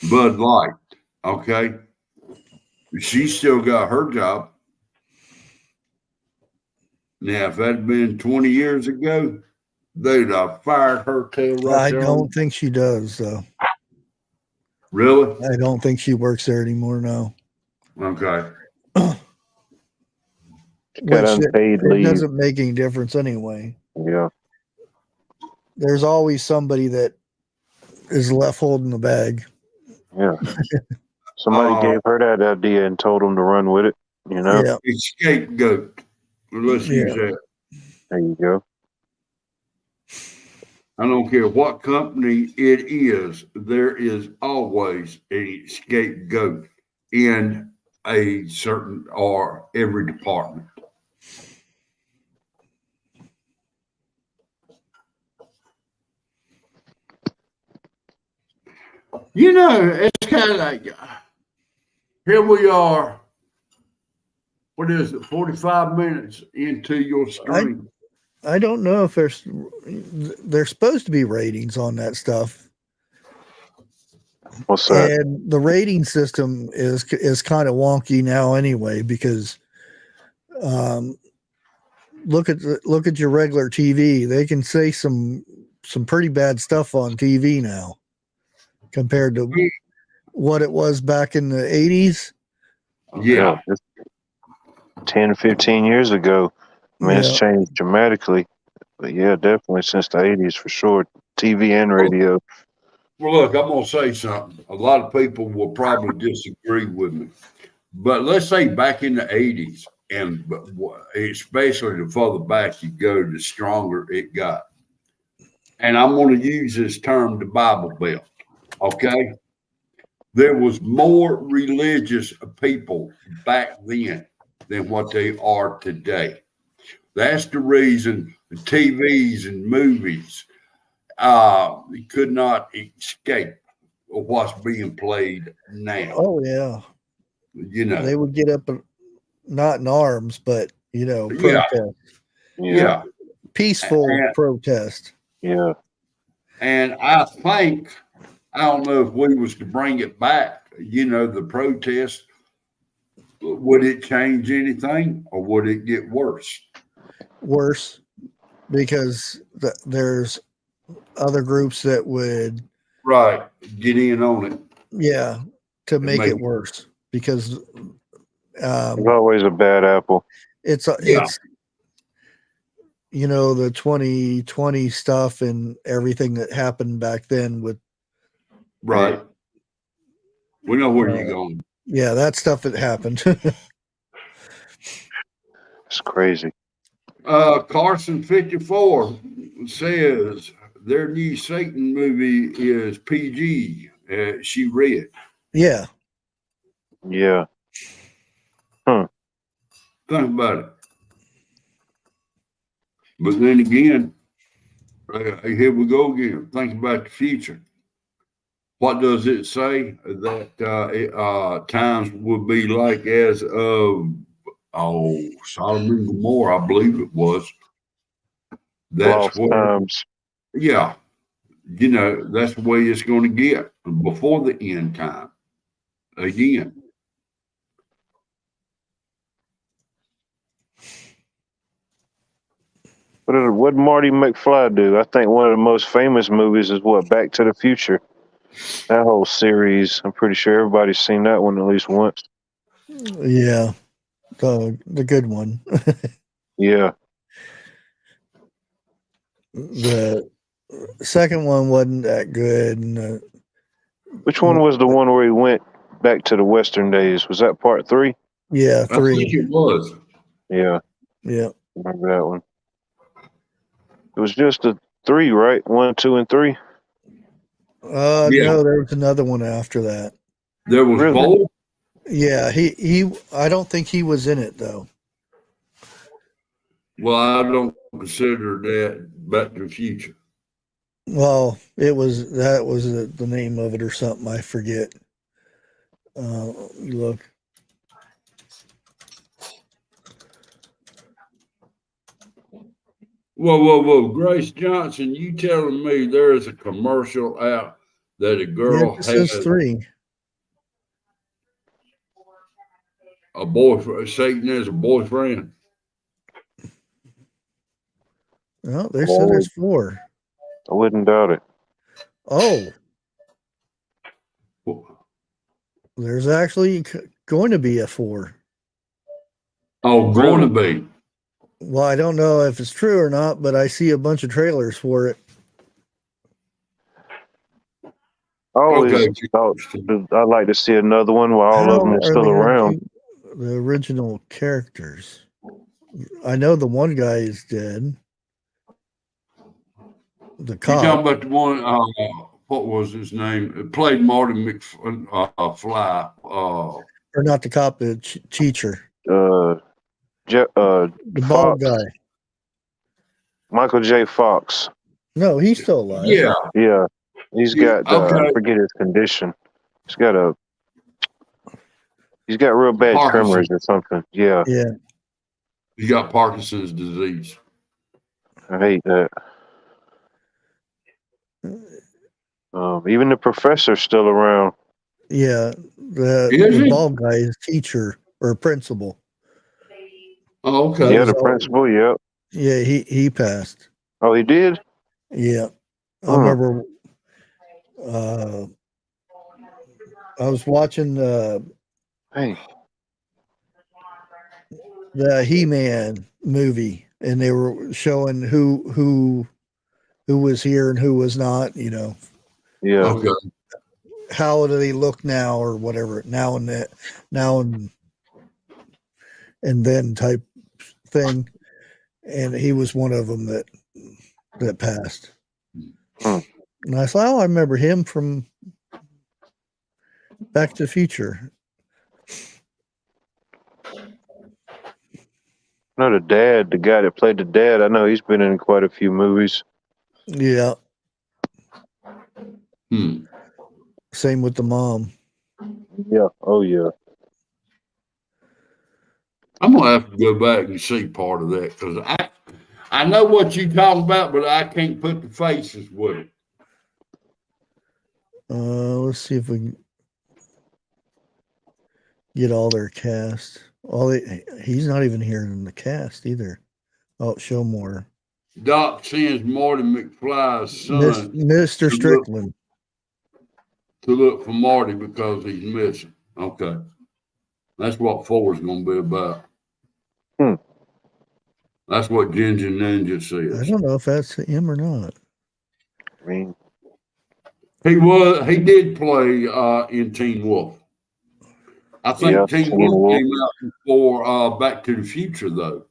A: Bud Light. Okay. She still got her job. Now, if that had been 20 years ago, they'd have fired her tail right
C: I
A: there.
C: don't think she does, though.
A: Really?
C: I don't think she works there anymore. No.
A: Okay.
D: Got
C: Which
D: unpaid
C: it
D: leave.
C: doesn't make any difference anyway.
D: Yeah.
C: There's always somebody that is left holding the bag.
D: Yeah. Somebody gave her that idea and told them to run with it. You know.
C: Yeah.
A: It's scapegoat. Let's use that.
D: There you go.
A: I don't care what company it is, there is always a scapegoat in a certain or every department. You know, it's kind of like here we are. What is it? 45 minutes into your stream.
C: I don't know if there's supposed to be ratings on that stuff.
D: What's that?
C: And the rating system is kind of wonky now anyway, because look at your regular TV. They can say some pretty bad stuff on TV now compared to what it was back in the 80s.
A: Yeah.
D: 10, 15 years ago. I mean, it's changed dramatically. But yeah, definitely since the 80s for sure. TV and radio.
A: Well, look, I'm going to say something. A lot of people will probably disagree with me. But let's say back in the 80s, and especially the further back you go, the stronger it got. And I'm going to use this term, the Bible Belt. Okay? There was more religious people back then than what they are today. That's the reason the TVs and movies could not escape what's being played now.
C: Oh yeah.
A: You know,
C: they would get up, not in arms, but protest.
A: Yeah.
C: Peaceful protest.
D: Yeah.
A: And I think, I don't know if we was to bring it back, the protest, would it change anything or would it get worse?
C: Worse, because there's other groups that would
A: get in on it.
C: Yeah, to make it worse, because
D: there's always a bad apple.
C: It's the 2020 stuff and everything that happened back then with
A: we know where you're going.
C: Yeah, that stuff that happened.
D: It's crazy.
A: Carson 54 says their new Satan movie is PG. She read.
C: Yeah.
D: Yeah.
A: Think about it. But then again, here we go again. Think about the future. What does it say that times will be like as of Sodom and Gomorrah, I believe it was. That's what
D: times.
A: Yeah. That's the way it's going to get before the end time. Again.
D: What did Marty McFly do? I think one of the most famous movies is Back to the Future. That whole series, I'm pretty sure everybody's seen that one at least once.
C: Yeah, the good one.
D: Yeah.
C: The second one wasn't that good. And
D: which one was the one where he went back to the Western days? Was that part 3?
C: Yeah, 3.
A: I think it was.
D: Yeah.
C: Yeah.
D: Remember that one. It was just a 3, right? 1, 2, and 3?
C: No, there was another one after that.
A: There was both?
C: Yeah, he I don't think he was in it though.
A: Well, I don't consider that Back to the Future.
C: Well, that was the name of it or something. I forget. Look.
A: Whoa. Grace Johnson, you telling me there is a commercial out that a girl
C: It says
A: has
C: 3.
A: a boyfriend, Satan has a boyfriend?
C: Oh, they said there's 4.
D: I wouldn't doubt it.
C: Oh, there's actually going to be a 4.
A: Oh, going to be.
C: Well, I don't know if it's true or not, but I see a bunch of trailers for it.
D: Oh,
A: Okay.
D: I'd like to see another one while all of them are still
C: they
D: around.
C: keep the original characters? I know the one guy is dead. The
A: You
C: cop.
A: talking about the one? What was his name? It played Marty McFly.
C: Or not the cop, the teacher.
D: The
C: The bald guy.
D: Michael J. Fox.
C: No, he's still alive.
D: Yeah. He's got I forget his condition. He's got real bad tremors or something. Yeah.
C: Yeah.
A: He's got Parkinson's disease.
D: I hate that. Even the professor's still around.
C: Yeah. The bald guy is teacher or principal.
A: Oh, okay.
D: Yeah, the principal, yep.
C: Yeah, he passed.
D: Oh, he did?
C: Yeah. I remember I was watching the He-Man movie, and they were showing who was here and who was not, you know.
D: Yeah.
A: Okay.
C: How do they look now or whatever, now and then type thing. And he was one of them that passed. And I thought, I remember him from Back to the Future.
D: No, the guy that played the dad, I know he's been in quite a few movies.
C: Yeah. Same with the mom.
D: Yeah. Oh, yeah.
A: I'm gonna have to go back and see part of that because I know what you talking about, but I can't put the faces with it.
C: Let's see if we can get all their cast. He's not even here in the cast either. Oh, show more.
A: Doc sends Marty McFly's son,
C: Mr. Strickland,
A: to look for Marty because he's missing. Okay, that's what 4 is going to be about. That's what Ginger Ninja says.
C: I don't know if that's him or not.
D: I mean,
A: he did play in Teen Wolf. I think Teen Wolf came out before Back to the Future, though.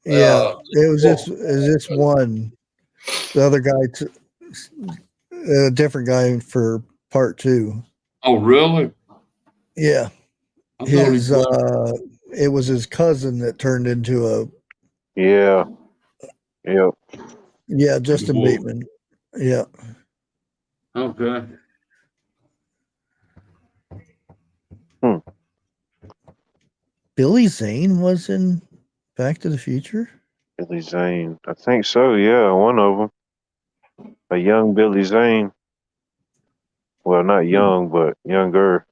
C: Yeah, it was this one. The other guy, a different guy for part 2.
A: Oh, really?
C: Yeah. It was his cousin that turned into a.
D: Yeah. Yep.
C: Yeah, Justin Bateman. Yeah.
A: Okay.
C: Billy Zane was in Back to the Future?
D: Billy Zane. I think so, yeah. One of them. A young Billy Zane. Well, not young, but younger.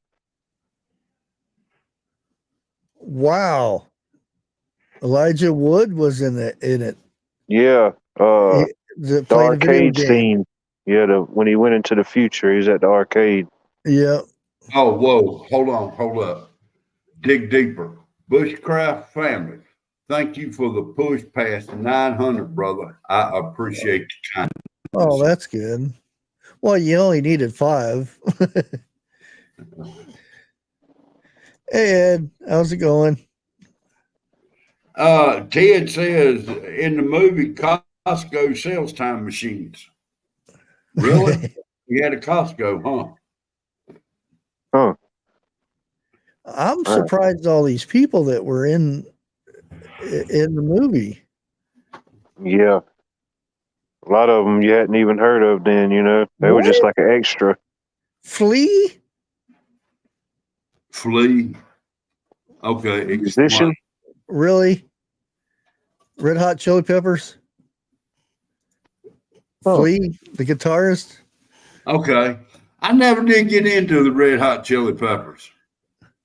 C: Wow. Elijah Wood was in it.
D: Yeah.
C: The
D: arcade scene. Yeah, when he went into the future, he was at the arcade.
C: Yeah.
A: Oh, whoa. Hold up. Dig deeper. Bushcraft family. Thank you for the push past 900, brother. I appreciate the kindness.
C: Oh, that's good. Well, you only needed 5. Hey, Ed, how's it going?
A: Ted says in the movie Costco sells time machines. Really? You had a Costco, huh?
C: I'm surprised all these people that were in the movie.
D: Yeah. A lot of them you hadn't even heard of then, you know. They were just like an extra.
C: Flea?
A: Okay.
D: Musician?
C: Really? Red Hot Chili Peppers?
D: Oh.
C: Flea, the guitarist.
A: Okay. I never did get into the Red Hot Chili Peppers.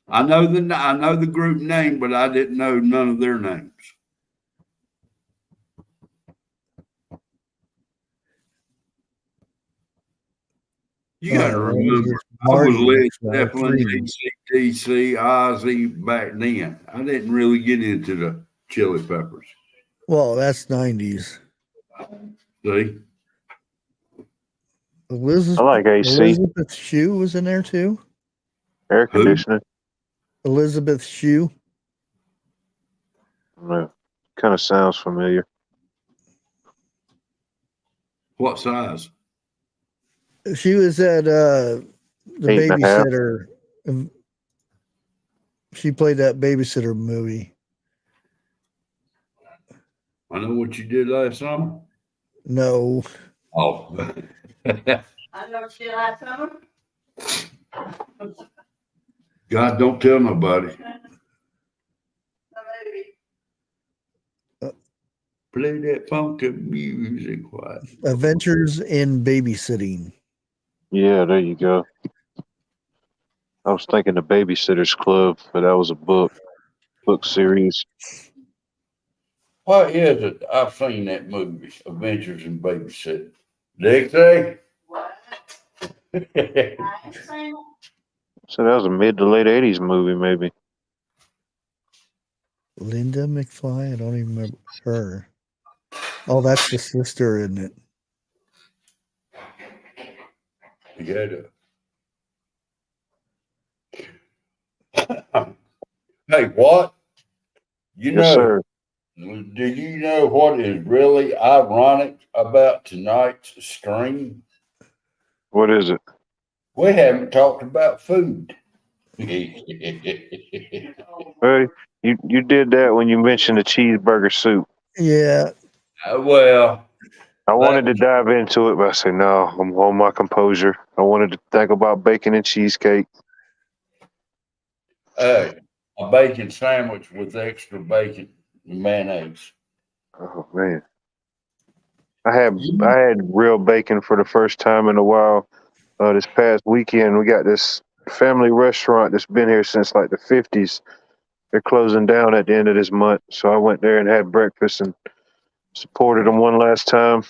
A: I know the group name, but I didn't know none of their names. You got to remember, I was Led Zeppelin, AC/DC, Ozzy back then. I didn't really get into the Chili Peppers.
C: Well, that's 90s.
A: See?
C: Elizabeth,
D: I like AC.
C: Elizabeth Shue was in there too.
D: Air conditioning.
C: Elizabeth Shue.
D: Kind of sounds familiar.
A: What size?
C: She was at the
D: 8.5.
C: babysitter. She played that babysitter movie.
A: I know what you did last summer.
C: No.
A: Oh.
G: I know she last summer.
A: God, don't tell nobody. Play that funky music. Quiet.
C: Adventures in Babysitting.
D: Yeah, there you go. I was thinking the Babysitter's Club, but that was a book series.
A: What is it? I've seen that movie, Adventures in Babysitting. Dixie?
G: What?
A: Yeah,
G: I ain't seen it.
D: So that was a mid to late 80s movie, maybe.
C: Linda McFly. I don't even remember her. Oh, that's the sister, isn't it?
A: Hey, what? You
D: Yes,
A: know,
D: sir.
A: do you know what is really ironic about tonight's stream?
D: What is it?
A: We haven't talked about food.
D: Well, you did that when you mentioned the cheeseburger soup.
C: Yeah.
A: Well,
D: I wanted to dive into it, but I said, no, I'm on my composure. I wanted to think about bacon and cheesecake.
A: hey, a bacon sandwich with extra bacon and mayonnaise.
D: Oh, man. I had real bacon for the first time in a while. This past weekend, we got this family restaurant that's been here since like the 50s. They're closing down at the end of this month. So I went there and had breakfast and supported them one last time.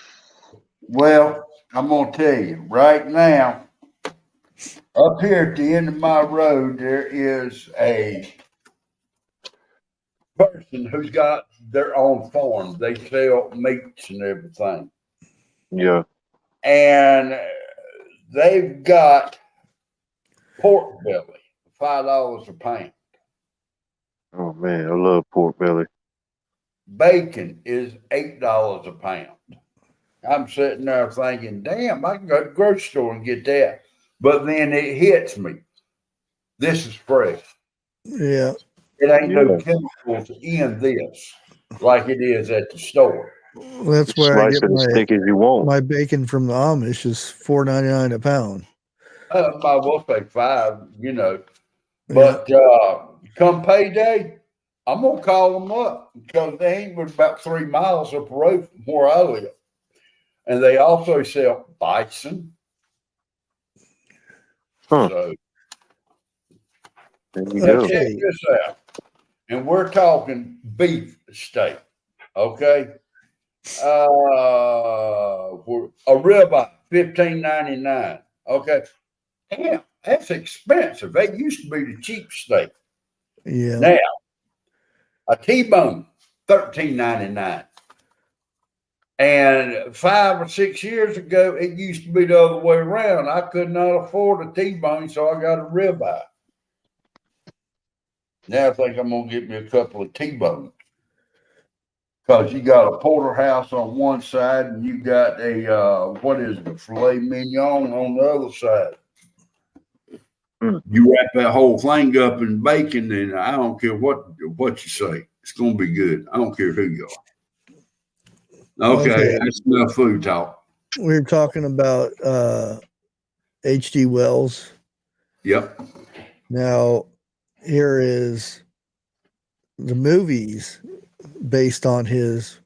A: Well, I'm going to tell you right now, up here at the end of my road, there is a person who's got their own farm. They sell meats and everything.
D: Yeah.
A: And they've got pork belly, $5 a pound.
D: Oh, man, I love pork belly.
A: Bacon is $8 a pound. I'm sitting there thinking, damn, I can go to the grocery store and get that. But then it hits me. This is fresh.
C: Yeah.
A: It ain't no chemicals in this like it is at the store.
C: That's where I
D: Slice
C: get
D: it as thick as you want.
C: my bacon from the Amish is $4.99 a pound.
A: I will say $5, you know. But come payday, I'm gonna call them up because they ain't but about 3 miles up the road from where I live. And they also sell bison.
D: Huh.
A: So
D: There you
A: now
D: go.
A: check this out. And we're talking beef steak. Okay. For a ribeye, $15.99. Okay. Damn, that's expensive. That used to be the cheap steak.
C: Yeah.
A: Now, a T-bone, $13.99. And 5 or 6 years ago, it used to be the other way around. I could not afford a T-bone, so I got a ribeye. Now I think I'm gonna get me a couple of T-bones. Because you got a porterhouse on one side and you got a filet mignon on the other side. You wrap that whole thing up in bacon, and I don't care what you say. It's gonna be good. I don't care who you are. Okay. That's enough food talk.
C: We were talking about H.G. Wells.
A: Yep.
C: Now, here is the movies based on his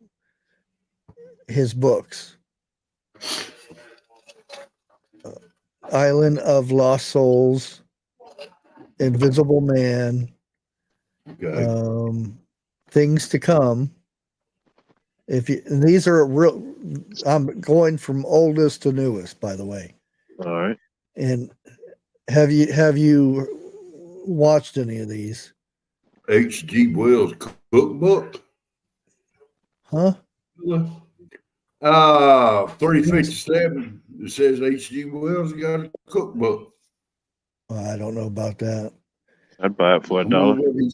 C: books. Island of Lost Souls, Invisible Man,
A: Okay.
C: Things to Come. And these are real. I'm going from oldest to newest, by the way.
D: All right.
C: And have you watched any of these?
A: H.G. Wells cookbook.
C: Huh?
A: 357. It says H.G. Wells got a cookbook.
C: I don't know about that.
D: I'd buy it for $1.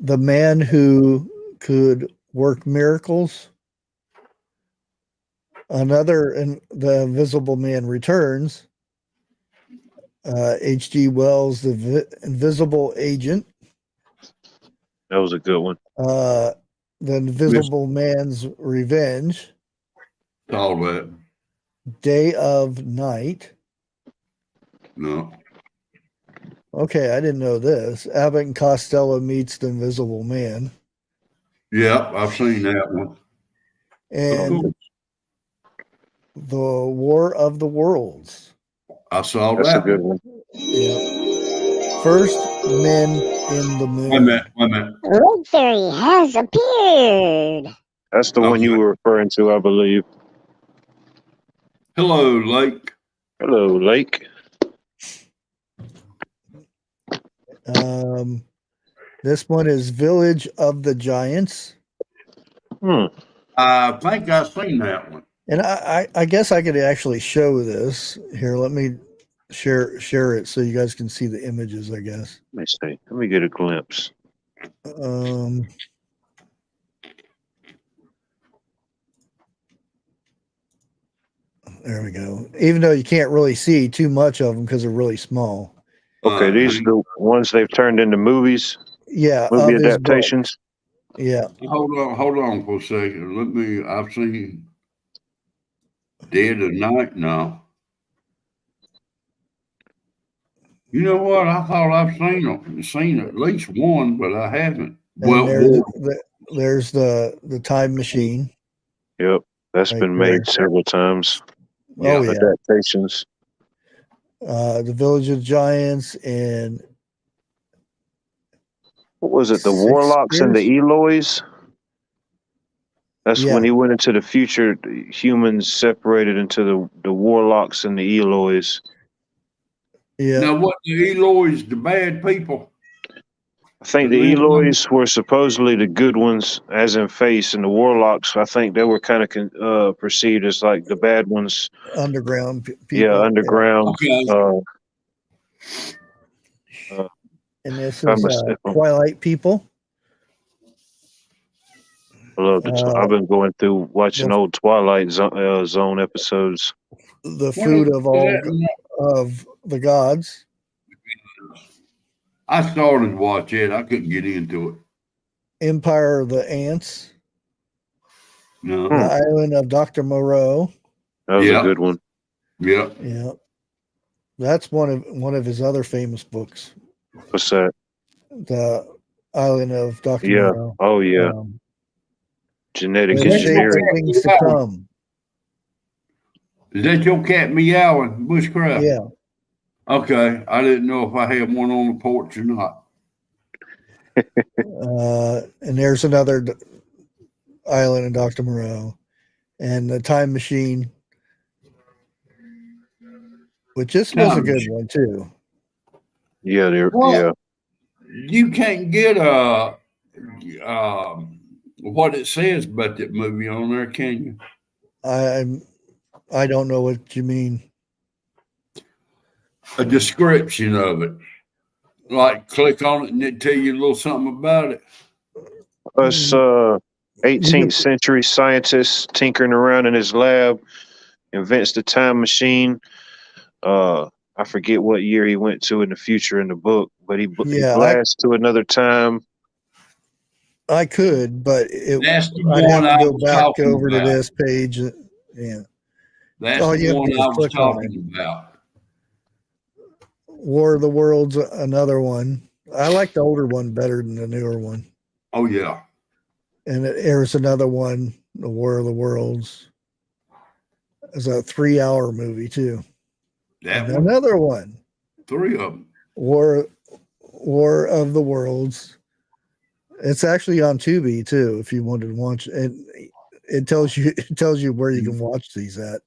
C: The Man Who Could Work Miracles. The Invisible Man Returns. H.G. Wells, The Invisible Agent.
D: That was a good one.
C: The Invisible Man's Revenge.
A: All that.
C: Day of Night.
A: No.
C: Okay, I didn't know this. Abbott and Costello meets the Invisible Man.
A: Yeah, I've seen that one.
C: And The War of the Worlds.
A: I saw
D: That's
A: that
D: a good one.
C: Yeah. First Men in the Moon.
A: Wait a minute.
H: Victory has appeared.
D: That's the one you were referring to, I believe.
A: Hello, Lake.
D: Hello, Lake.
C: This one is Village of the Giants.
A: I think I've seen that one.
C: And I guess I could actually show this. Here, let me share it so you guys can see the images, I guess.
D: Let me see. Let me get a glimpse.
C: There we go. Even though you can't really see too much of them because they're really small.
D: Okay, these are the ones they've turned into movies.
C: Yeah,
D: movie adaptations.
C: Yeah.
A: Hold on for a second. I've seen Dead of Night now. You know what? I thought I've seen at least one, but I haven't.
C: And there's the Time Machine.
D: Yep, that's been made several times.
C: Oh, yeah.
D: Adaptations.
C: The Village of Giants and
D: what was it? The Warlocks and the Eloys? That's when he went into the future. Humans separated into the Warlocks and the Eloys.
C: Yeah.
A: Now, what the Eloys, the bad people?
D: I think the Eloys were supposedly the good ones, as in face, and the Warlocks, I think they were kind of perceived as like the bad ones.
C: Underground people.
D: Yeah, underground.
A: Okay.
C: And this is Twilight People.
D: I love I've been going through watching old Twilight Zone episodes.
C: The Food of All of the Gods.
A: I started to watch it. I couldn't get into it.
C: Empire of the Ants.
A: No.
C: The Island of Dr. Moreau.
D: That was a good one.
A: Yeah.
C: Yeah. That's one of his other famous books.
D: What's that?
C: The Island of Dr. Moreau.
D: Oh, yeah. Genetic engineering.
C: Things to Come.
A: Is that your cat meowing, Bushcraft?
C: Yeah.
A: Okay. I didn't know if I had one on the porch or not.
C: And there's another Island of Dr. Moreau. And the Time Machine, which this was a good one too.
D: Yeah,
A: you can't get what it says about that movie on there, can you?
C: I don't know what you mean.
A: A description of it. Like click on it and it tell you a little something about it.
D: Us 18th century scientists tinkering around in his lab, invents the time machine. I forget what year he went to in the future in the book, but he blasts to another time.
C: I could, but I'd have to go back over to this page. Yeah.
A: That's the one I was talking about.
C: War of the Worlds, another one. I like the older one better than the newer one.
A: Oh, yeah.
C: And there's another one, the War of the Worlds. It's a 3-hour movie too.
A: That
C: And
A: one,
C: another one,
A: 3 of them.
C: War of the Worlds. It's actually on Tubi too, if you wanted to watch it. It tells you where you can watch these at.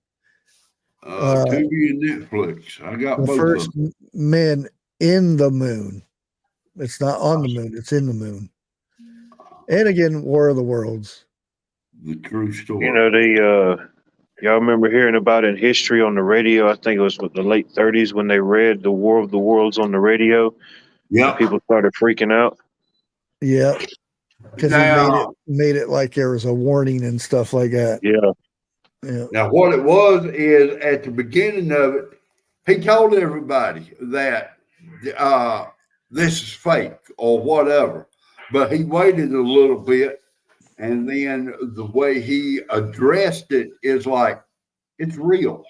A: Tubi and Netflix. I got
C: The
A: both
C: first
A: of them.
C: men in the moon. It's not on the moon, it's in the moon. And again, War of the Worlds.
A: The true story.
D: You know, y'all remember hearing about it in history on the radio? I think it was with the late 30s when they read the War of the Worlds on the radio.
A: Yeah.
D: And people started freaking out.
C: Yeah. Because he made it like there was a warning and stuff like that.
D: Yeah.
C: Yeah.
A: Now, what it was is at the beginning of it, he told everybody that this is fake or whatever. But he waited a little bit, and then the way he addressed it is like, it's real.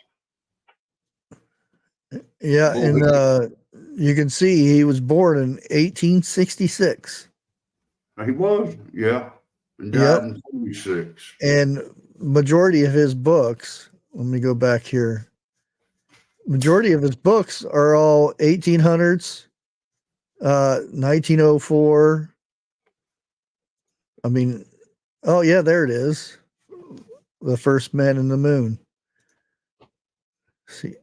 C: Yeah, and you can see he was born in 1866.
A: He was, yeah. And died in 46.
C: And majority of his books, let me go back here. Majority of his books are all 1800s, 1904. I mean, oh yeah, there it is. The First Man in the Moon. See.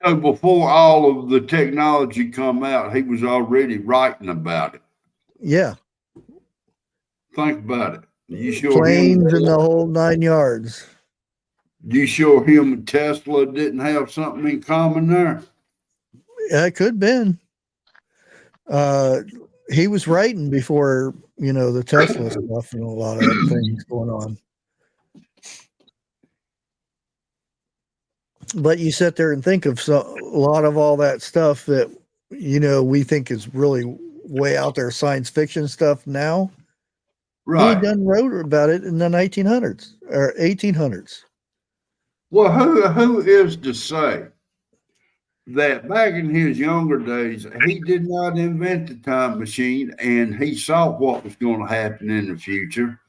A: So before all of the technology come out, he was already writing about it.
C: Yeah.
A: Think about it. You sure
C: Planes and the whole 9 yards.
A: You sure him and Tesla didn't have something in common there?
C: Yeah, it could have been. He was writing before, the Tesla stuff and a lot of things going on. But you sit there and think of a lot of all that stuff that, we think is really way out there, science fiction stuff now.
A: Right.
C: He done wrote about it in the 1900s or 1800s.
A: Well, who is to say that back in his younger days, he did not invent the time machine and he saw what was going to happen in the future.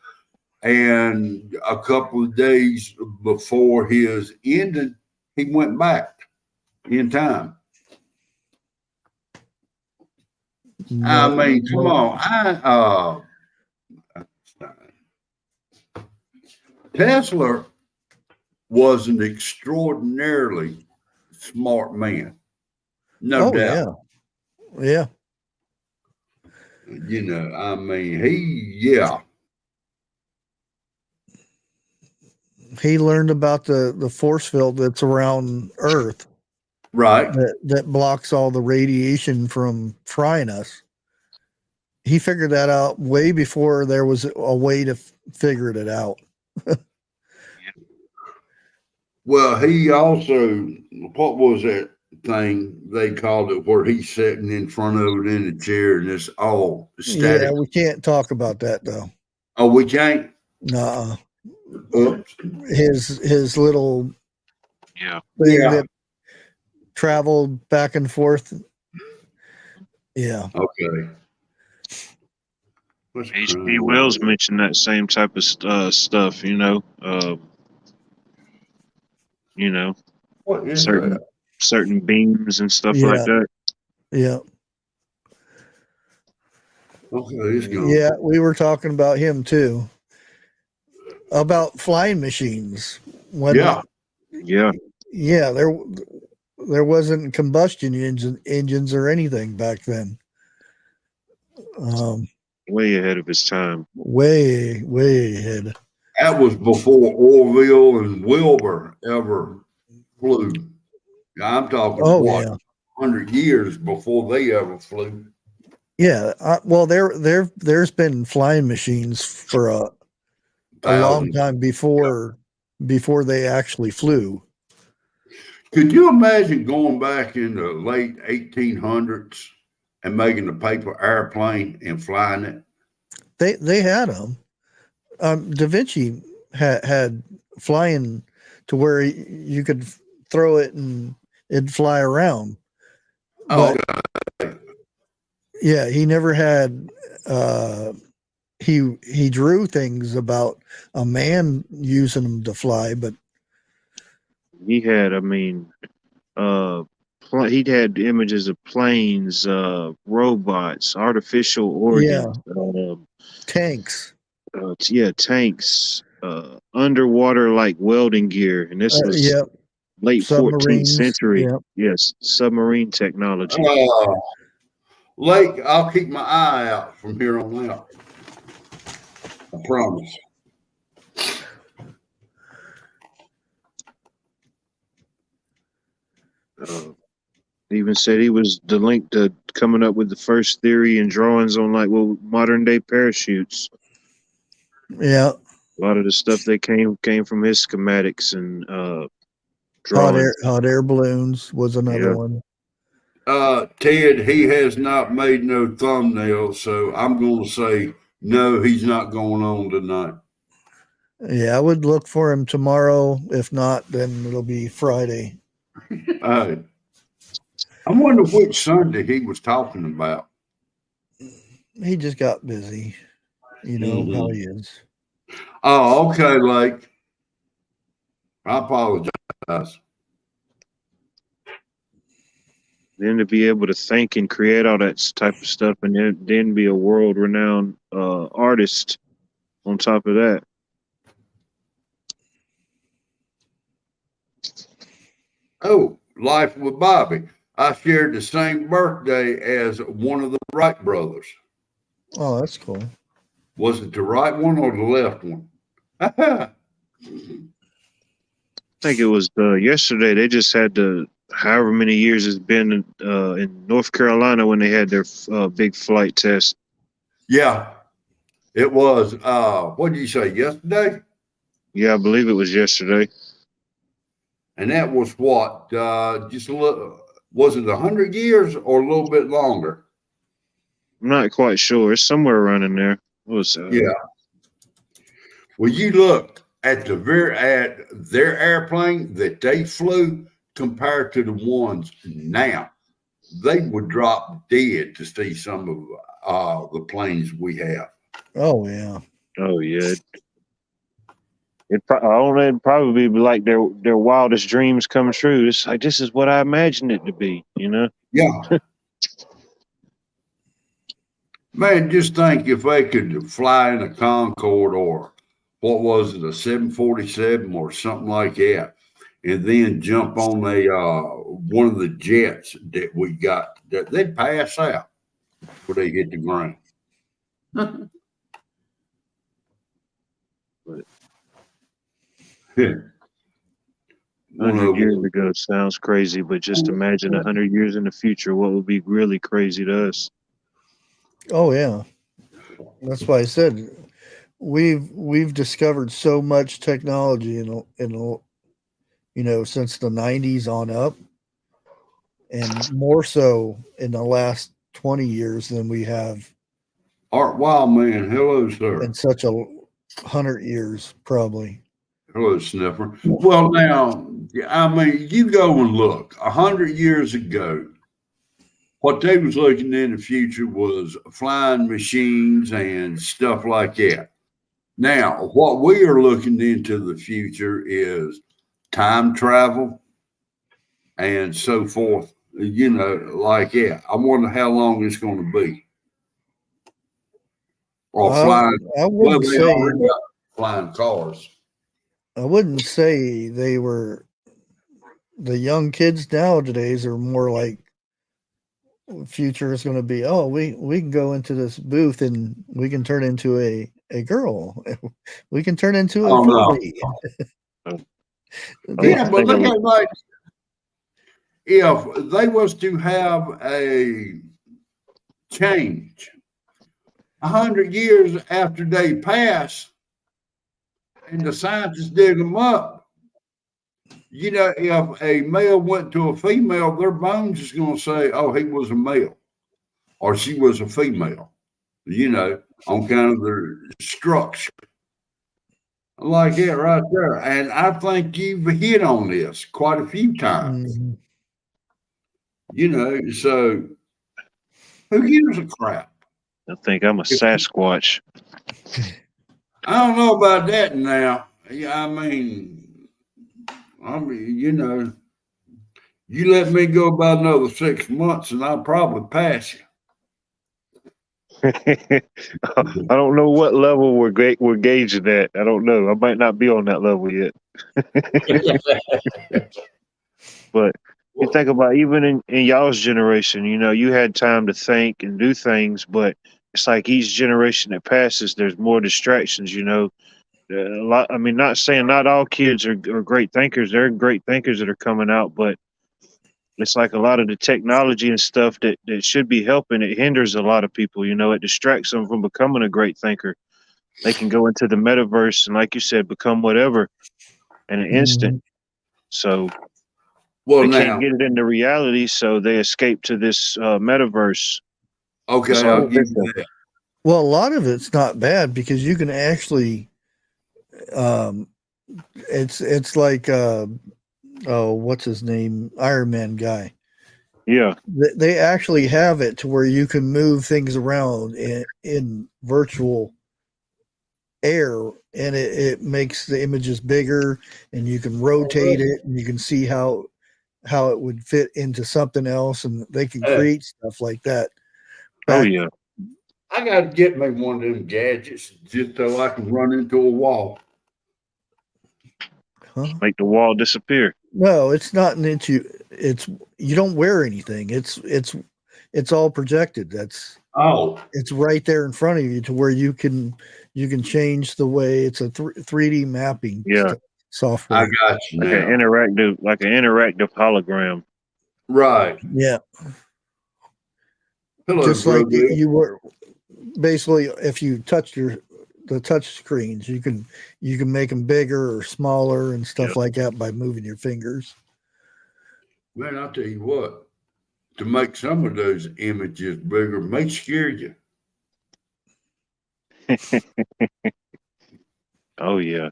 A: And a couple of days before his ending, he went back in time. I mean, come on. Tesla was an extraordinarily smart man. No doubt.
C: Yeah.
A: I mean,
C: he learned about the force field that's around Earth.
A: Right.
C: That blocks all the radiation from frying us. He figured that out way before there was a way to figure it out.
A: Well, he also, what was that thing they called it where he's sitting in front of it in a chair and it's all static?
C: Yeah, we can't talk about that though.
A: Oh, we can't?
C: Nuh-uh.
A: Oops.
C: His little
D: thing
C: that traveled back and forth. Yeah.
A: Okay.
B: H.G. Wells mentioned that same type of stuff,
A: what is that?
B: certain beams and stuff like that.
C: Yeah.
A: Okay, it's gone.
C: Yeah, we were talking about him too. About flying machines.
B: Yeah,
C: there wasn't combustion engines or anything back then.
B: Way ahead of his time.
C: Way ahead.
A: That was before Orville and Wilbur ever flew. I'm talking 100 years before they ever flew.
C: Yeah, well, there's been flying machines for a long time before they actually flew.
A: Could you imagine going back in the late 1800s and making a paper airplane and flying it?
C: They had them. Da Vinci had flying to where you could throw it and it'd fly around. But, yeah, he never had. He drew things about a man using them to fly, but
B: He had, he'd had images of planes, robots, artificial
C: Yeah,
B: organs,
C: tanks.
B: tanks, underwater like welding gear, and this was
C: Yeah,
B: late 14th
C: submarines.
B: century.
C: Yeah.
B: Yes, submarine technology.
A: Lake, I'll keep my eye out from here on out. I promise.
B: Even said he was the link to coming up with the first theory and drawings on modern day parachutes.
C: Yeah.
B: A lot of the stuff that came from his schematics and drawings.
C: Hot air balloons was another one.
A: Ted, he has not made no thumbnail, so I'm going to say no, he's not going on tonight.
C: Yeah, I would look for him tomorrow. If not, then it'll be Friday.
A: I wonder which Sunday he was talking about.
C: He just got busy. You know how he is.
A: Oh, okay, Lake. I apologize.
B: Then to be able to think and create all that type of stuff, and then be a world-renowned artist on top of that.
A: Oh, Life with Bobby. I shared the same birthday as one of the Wright brothers.
C: Oh, that's cool.
A: Was it the right one or the left one?
B: I think it was yesterday. They just had however many years it's been in North Carolina when they had their big flight test.
A: Yeah, it was. What did you say, yesterday?
B: Yeah, I believe it was yesterday.
A: And that was what? Just a little. Was it 100 years or a little bit longer?
B: I'm not quite sure. It's somewhere around in there.
A: Yeah. Well, you look at their airplane that they flew compared to the ones now, they would drop dead to see some of the planes we have.
C: Oh yeah.
B: Oh yeah. It'd probably be like their wildest dreams come true. It's like, this is what I imagined it to be, you know?
A: Yeah. Man, just think if they could fly in a Concorde or what was it, a 747 or something like that, and then jump on one of the jets that we got, that they'd pass out before they hit the ground.
B: 100 years ago sounds crazy, but just imagine 100 years in the future, what would be really crazy to us.
C: Oh yeah. That's why I said we've discovered so much technology in since the 90s on up, and more so in the last 20 years than we have.
A: Art Wildman, hello, sir.
C: In such 100 years, probably.
A: Hello, Sniffer. Well, now, I mean, you go and look. 100 years ago, what they was looking in the future was flying machines and stuff like that. Now, what we are looking into the future is time travel and so forth, like that. I wonder how long it's going to be. Or flying.
C: I wouldn't
A: they
C: say
A: already got flying cars.
C: I wouldn't say they were. The young kids nowadays are more like, future is going to be, we can go into this booth and we can turn into a girl. We can turn into a movie.
A: Yeah, but look at, like, if they was to have a change 100 years after they pass and the scientists dig them up, if a male went to a female, their bones is going to say, oh, he was a male or she was a female, on kind of their structure. Like that right there. And I think you've hit on this quite a few times.
C: Mm-hmm.
A: So who gives a crap?
B: I think I'm a Sasquatch.
A: I don't know about that now. Yeah, I mean, I mean, you let me go about another 6 months, and I'll probably pass you.
B: I don't know what level we're gauging at. I don't know. I might not be on that level yet. But you think about even in y'all's generation, you had time to think and do things, but it's like each generation that passes, there's more distractions. A lot. I mean, not saying not all kids are great thinkers. There are great thinkers that are coming out, but it's like a lot of the technology and stuff that should be helping. It hinders a lot of people. It distracts them from becoming a great thinker. They can go into the metaverse and, like you said, become whatever in an instant. So they can't get it into reality, so they escape to this metaverse.
A: Okay,
B: So
A: I'll give you that.
C: Well, a lot of it's not bad because you can actually, it's like, what's his name? Iron Man guy.
B: Yeah.
C: They actually have it to where you can move things around in virtual air, and it makes the images bigger, and you can rotate it, and you can see how it would fit into something else, and they can create stuff like that.
B: Yeah.
A: I got to get me one of them gadgets just so I can run into a wall.
C: Huh?
B: Make the wall disappear.
C: No, it's not an issue. You don't wear anything. It's all projected. It's right there in front of you to where you can change the way it's a 3D mapping software.
A: I got you
B: like
A: now.
B: an interactive hologram.
A: Right.
C: Yeah.
A: Hello,
C: just like you were basically, if you touch the touch screens, you can make them bigger or smaller and stuff like that by moving your fingers.
A: Man, I'll tell you what, to make some of those images bigger may scare you.
B: Oh yeah,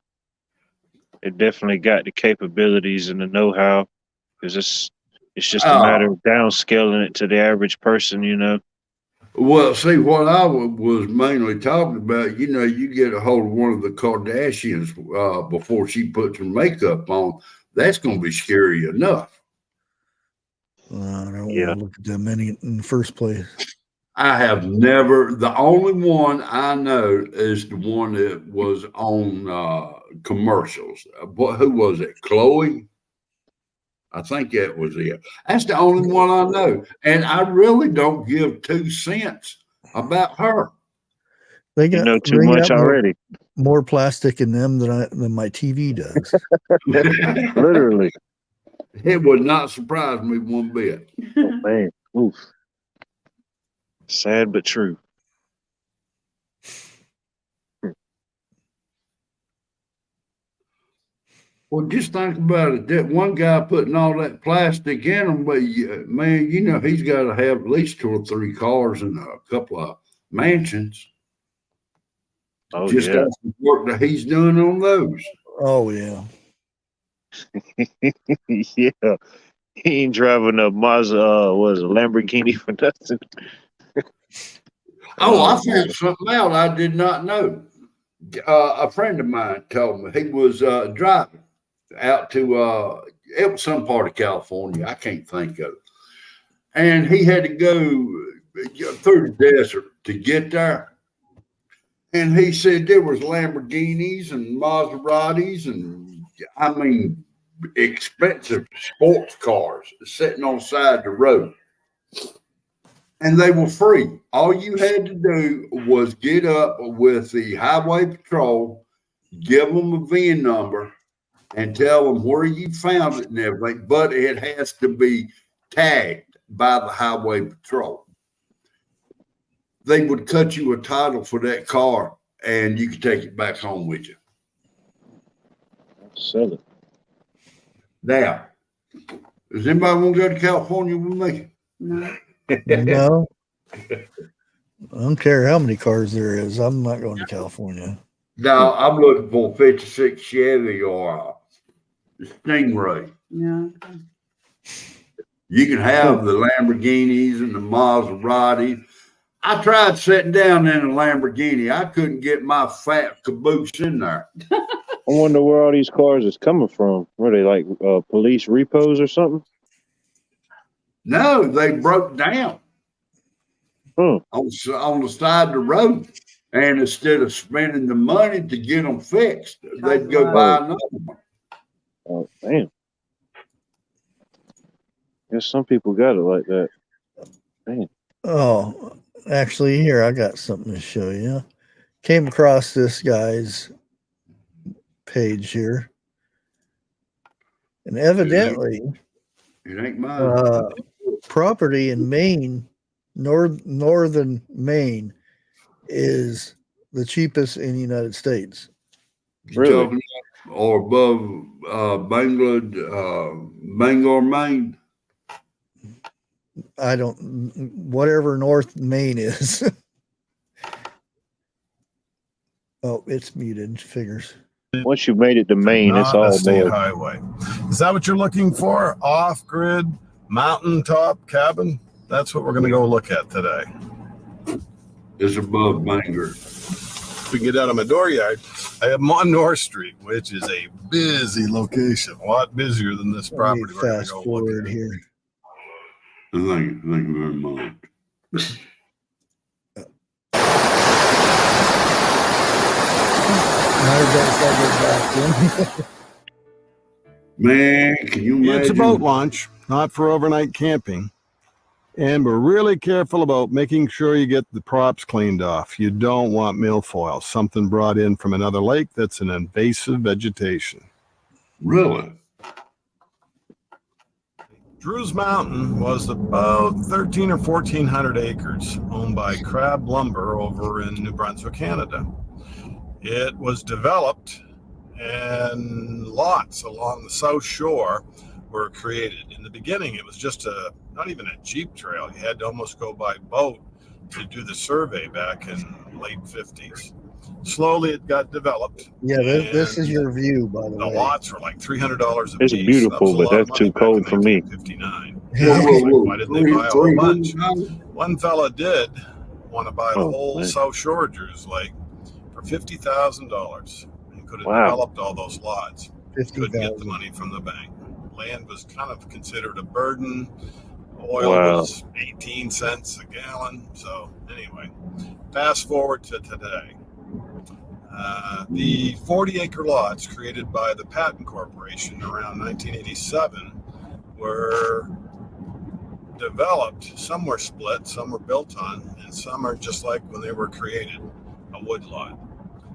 B: it definitely got the capabilities and the know-how, because it's just a matter of downscaling it to the average person.
A: Well, see, what I was mainly talking about, you get a hold of one of the Kardashians before she puts her makeup on, that's going to be scary enough.
C: I don't want to look at them in the first place.
A: I have never. The only one I know is the one that was on commercials. Who was it? Chloe? I think that was it. That's the only one I know. And I really don't give 2 cents about her.
C: They got
B: too much already.
C: More plastic in them than my TV does.
B: Literally.
A: It would not surprise me one bit.
B: Oh, man. Oof. Sad but true.
A: Well, just think about it. That one guy putting all that plastic in them, but man, he's got to have at least 2 or 3 cars and a couple of mansions.
B: Oh,
A: just
B: yeah.
A: the work that he's doing on those.
C: Oh, yeah.
B: Yeah. He ain't driving a Mazda, was a Lamborghini for nothing.
A: I found something out I did not know. A friend of mine told me he was driving out to it was some part of California. I can't think of it. And he had to go through the desert to get there. And he said there was Lamborghinis and Maseratis and, I mean, expensive sports cars sitting on the side of the road. And they were free. All you had to do was get up with the highway patrol, give them a VIN number, and tell them where you found it and everything. But it has to be tagged by the highway patrol. They would cut you a title for that car, and you could take it back home with you.
B: Sell it.
A: Now, does anybody want to go to California with me?
G: No.
C: No. I don't care how many cars there is. I'm not going to California.
A: No, I'm looking for a 56 Chevy or a Stingray.
G: Yeah.
A: You can have the Lamborghinis and the Maseratis. I tried sitting down in a Lamborghini. I couldn't get my fat caboose in there.
B: wonder where all these cars is coming from. Were they like police repos or something?
A: No, they broke down
B: Hmm.
A: on the side of the road. And instead of spending the money to get them fixed, they'd go buy another one.
B: Oh, damn. Guess some people got it like that. Damn.
C: Oh, actually, here I got something to show you. Came across this guy's page here, and evidently,
A: It ain't mine.
C: property in Maine, northern Maine, is the cheapest in the United States.
B: Really?
A: Or above Bangor, Maine.
C: I don't, whatever North Maine is. Oh, it's muted. Figures.
B: Once you've made it to Maine, it's
I: Not
B: all
I: a state
B: noise.
I: highway. Is that what you're looking for? Off-grid, mountaintop cabin? That's what we're going to go look at today.
A: It's above Bangor.
I: If we get out of my dooryard, I have them on North Street, which is a busy location, a lot busier than this
C: Let me
I: property. We're going to
C: fast
I: go look
C: forward
I: at.
C: here.
A: Thank you very much. Man, can you imagine?
I: It's a boat launch, not for overnight camping. And we're really careful about making sure you get the props cleaned off. You don't want milfoil, something brought in from another lake that's an invasive vegetation.
A: Really?
I: Drew's Mountain was about 13 or 1,400 acres owned by Crab Lumber over in New Brunswick, Canada. It was developed and lots along the south shore were created. In the beginning, it was just not even a Jeep trail. You had to almost go by boat to do the survey back in late 50s. Slowly it got developed.
C: Yeah, this is your view, by the
I: The
C: way.
I: lots were like $300 a
B: It's
I: piece.
B: beautiful, but that's too cold for me.
I: 1959.
A: Whoa.
I: Why didn't they buy a whole bunch?
A: $300?
I: One fella did want to buy the
B: Oh,
I: whole
B: man.
I: South Shore of Drew's Lake for $50,000. He could have
B: Wow.
I: developed all those lots. Couldn't get the
C: 50,000.
I: money from the bank. Land was kind of considered a burden. Oil
B: Wow.
I: was 18 cents a gallon. So anyway, fast forward to today. The 40-acre lots created by the Patent Corporation around 1987 were developed. Some were split, some were built on, and some are just like when they were created, a wood lot.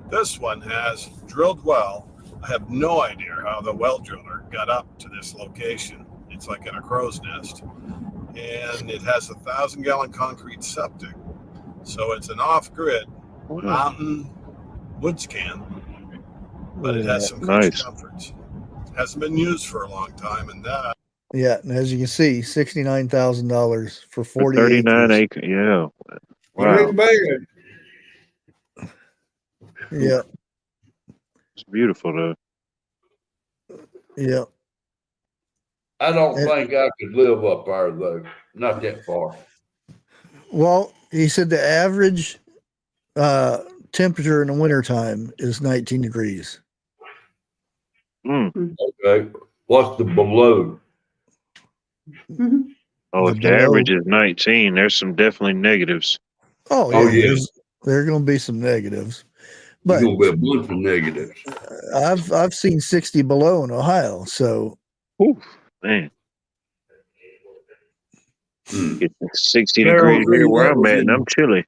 I: This one has drilled well. I have no idea how the well driller got up to this location. It's like in a crow's nest. And it has 1,000-gallon concrete septic. So it's an off-grid mountain woods can, but it has some creature
B: Nice.
I: comforts. Hasn't been used for a long time, and that
C: Yeah, and as you can see, $69,000 for 40
B: 39
C: acres.
B: acres. Yeah.
A: It
B: Wow.
A: ain't bad.
C: Yeah,
B: It's beautiful, though.
C: yeah.
A: I don't
C: And-
A: think I could live up there, though. Not that far.
C: Well, he said the average temperature in the wintertime is 19 degrees.
B: Mm.
A: Okay. What's the below?
B: Oh,
C: The
B: if the
C: below-
B: average is 19, there's some definitely negatives.
C: Oh,
A: Oh,
C: yeah.
A: yeah.
C: There are going to be some negatives. But
A: There's gonna be a bunch of negatives.
C: I've seen 60 below in Ohio, so
B: Oof, man.
A: Hmm.
B: It's 60
A: Carol,
B: degrees here where
A: that
B: I'm
A: was
B: at, and
A: in-
B: I'm chilly.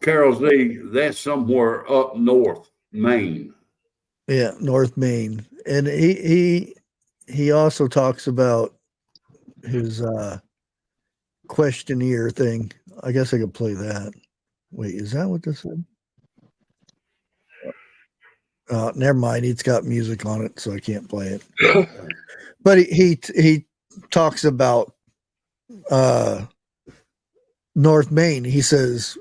A: Carol Z, that's somewhere up north, Maine.
C: yeah, North Maine. And he also talks about his questionnaire thing. I guess I could play that. Wait, is that what this is? Never mind. It's got music on it, so I can't play it. But he talks about North Maine. He says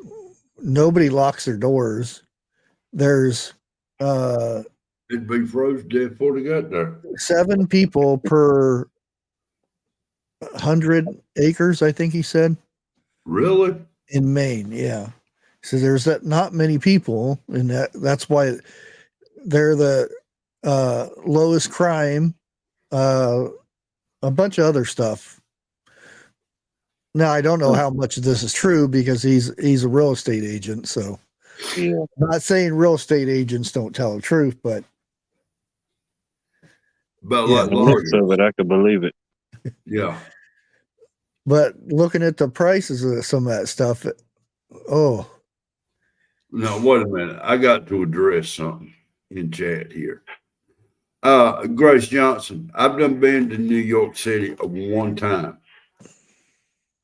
C: nobody locks their doors. There's
A: It'd be froze dead before they got there.
C: 7 people per 100 acres, I think he said,
A: Really?
C: in Maine. Yeah. So there's not many people, and that's why they're the lowest crime, a bunch of other stuff. Now I don't know how much of this is true because he's a real estate agent. So
B: Yeah.
C: I'm not saying real estate agents don't tell the truth, but
A: But
C: Yeah.
A: like
B: The looks
A: lawyers,
B: of it, I could believe it.
A: yeah.
C: but looking at the prices of some of that stuff, oh,
A: Now wait a minute. I got to address something in chat here. Grace Johnson, I've done been to New York City one time.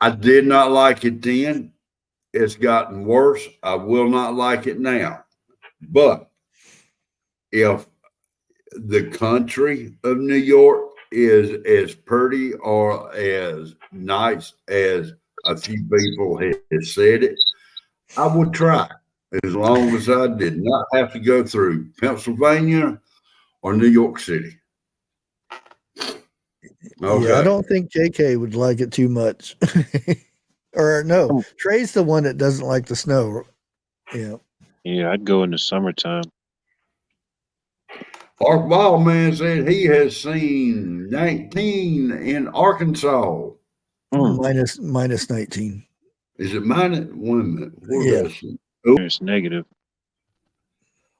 A: I did not like it then. It's gotten worse. I will not like it now. But if the country of New York is as pretty or as nice as a few people have said it, I would try, as long as I did not have to go through Pennsylvania or New York City. Okay.
C: yeah, I don't think JK would like it too much. Or no, Trey's the one that doesn't like the snow. Yeah.
B: Yeah, I'd go in the summertime.
A: Mark Wildman said he has seen 19 in Arkansas.
C: Minus 19.
A: Is it minus? Wait a minute. What
C: Yeah.
A: is it? Oh,
B: It's negative.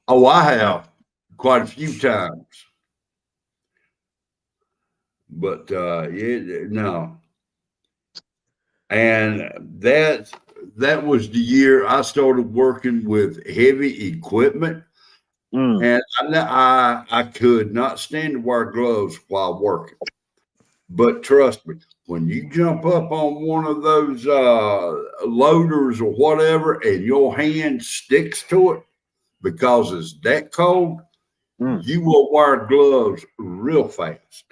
A: oh, I have quite a few times. But no. And that was the year I started working with heavy equipment. And I could not stand to wear gloves while working. But trust me, when you jump up on one of those loaders or whatever and your hand sticks to it because it's that cold, you will wear gloves real fast.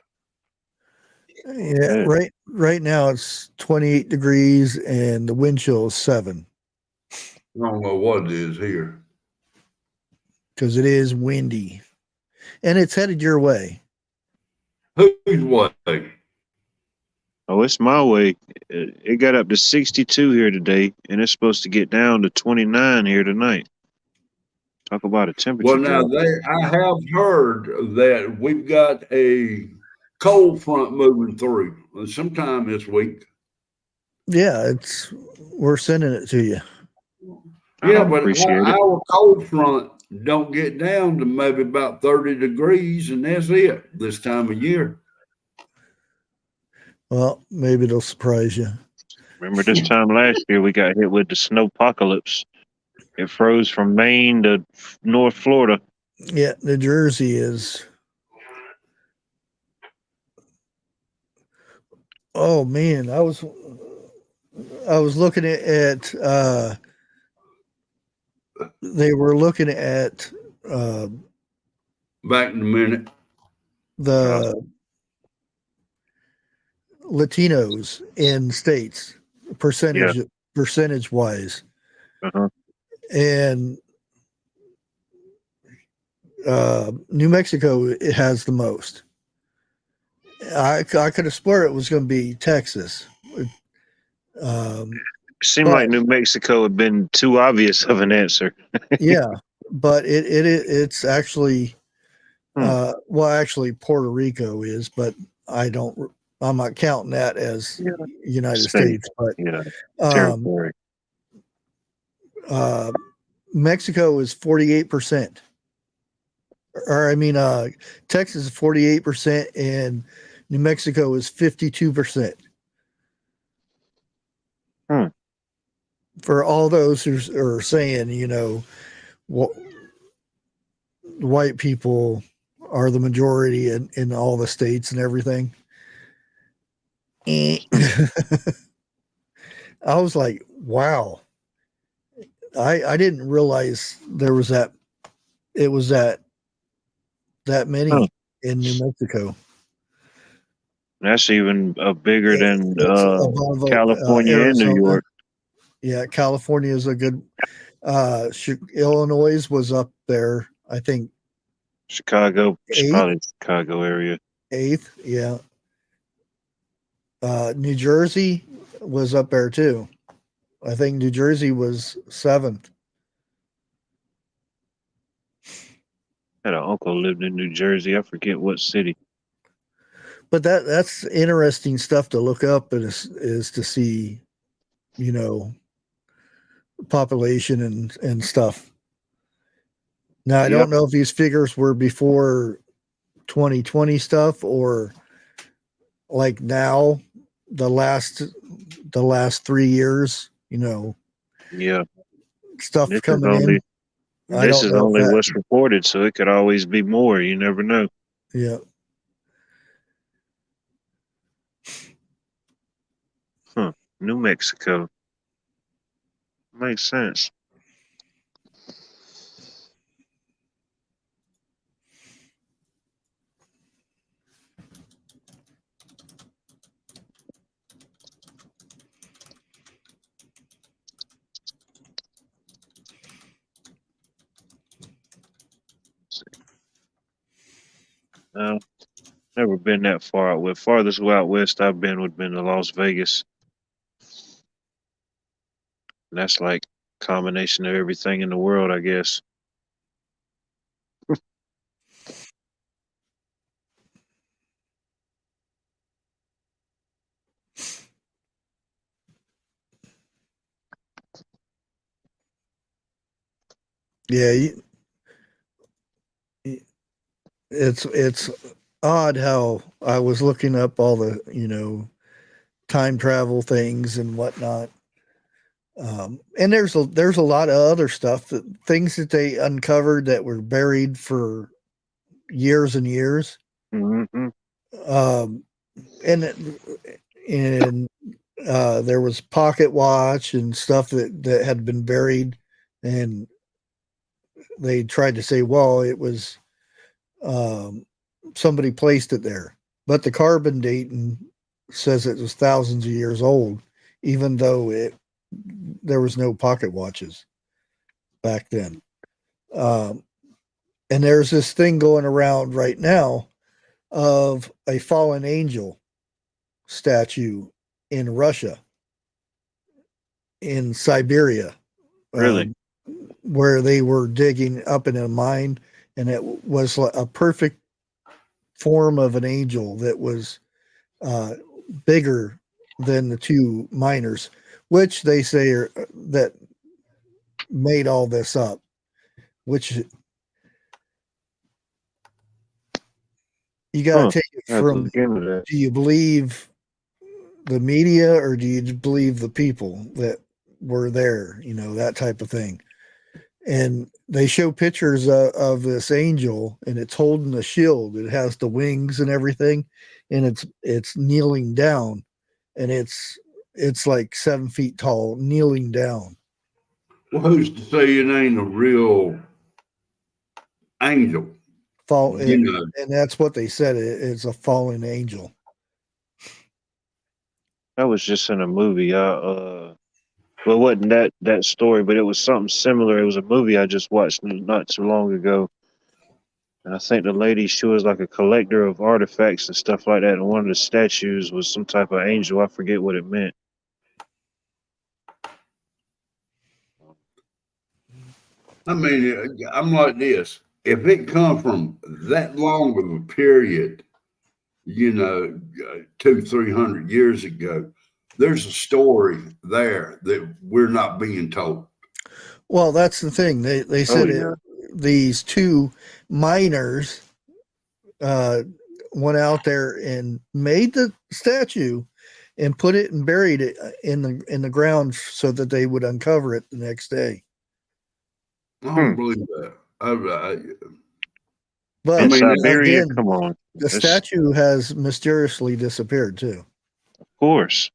C: Yeah, right now it's 28 degrees and the wind chill is 7.
A: I don't know what it is here.
C: Because it is windy. And it's headed your way.
A: Whose way?
B: Oh, it's my way. It got up to 62 here today, and it's supposed to get down to 29 here tonight. Talk about a temperature.
A: Well, now I have heard that we've got a cold front moving through sometime this week.
C: Yeah, we're sending it to you.
A: Yeah, but our cold front don't get down to maybe about 30 degrees, and that's it this time of year.
C: Well, maybe it'll surprise you.
B: Remember this time last year we got hit with the snowpocalypse. It froze from Maine to North Florida.
C: Yeah, New Jersey is. Oh man, I was looking at they were looking at
A: back in a minute
C: the Latinos in states percentage wise. And New Mexico has the most. I could have swore it was going to be Texas.
B: Seemed like New Mexico had been too obvious of an answer.
C: Yeah, but it's actually well, actually Puerto Rico is, but I'm not counting that as United States, but
B: territory.
C: Mexico is 48%. Or I mean, Texas is 48%, and New Mexico is 52%. For all those who are saying, white people are the majority in all the states and everything. I was like, wow. I didn't realize there was that. It was that many in New Mexico.
B: That's even bigger than California and New York.
C: Yeah, California is a good. Illinois was up there. I think
B: Chicago, probably Chicago area.
C: 8th, yeah. New Jersey was up there too. I think New Jersey was 7th.
B: Had an uncle who lived in New Jersey. I forget what city.
C: But that's interesting stuff to look up, and is to see, you know, population and stuff. Now I don't know if these figures were before 2020 stuff or like now the last 3 years, you know.
B: Yeah.
C: Stuff
B: This
C: coming
B: is only,
C: in.
B: This is only what's reported, so it could always be more. You never know.
C: Yeah.
B: Huh. New Mexico. Makes sense. Never been that far out west. Farthest out west I've been would have been to Las Vegas. And that's like a combination of everything in the world, I guess.
C: Yeah, it's odd how I was looking up all the, you know, time travel things and whatnot. And there's a lot of other stuff, things that they uncovered that were buried for years and years.
B: Mm-hmm.
C: And there was pocket watch and stuff that had been buried, and they tried to say, well, it was somebody placed it there, but the carbon dating says it was thousands of years old, even though there was no pocket watches back then. And there's this thing going around right now of a fallen angel statue in Russia, in Siberia.
B: Really?
C: Where they were digging up in a mine, and it was a perfect form of an angel that was bigger than the two miners, which they say are that made all this up. Which you got to take it from, do you believe the media or do you believe the people that were there, you know, that type of thing. And they show pictures of this angel, and it's holding a shield. It has the wings and everything, and it's kneeling down, and it's like 7 feet tall, kneeling down.
A: Well, who's to say it ain't a real angel?
C: And that's what they said. It's a fallen angel.
B: That was just in a movie. Well, it wasn't that story, but it was something similar. It was a movie I just watched not too long ago. And I think the lady, she was like a collector of artifacts and stuff like that. And one of the statues was some type of angel. I forget what it meant.
A: I mean, I'm like this. If it comes from that long of a period, you know, 200-300 years ago, there's a story there that we're not being told.
C: Well, that's the thing. They said these two miners went out there and made the statue and put it and buried it in the ground so that they would uncover it the next day.
A: I don't believe that.
C: But
B: in Siberia,
C: again,
B: come on.
C: The statue has mysteriously disappeared too.
B: Of course.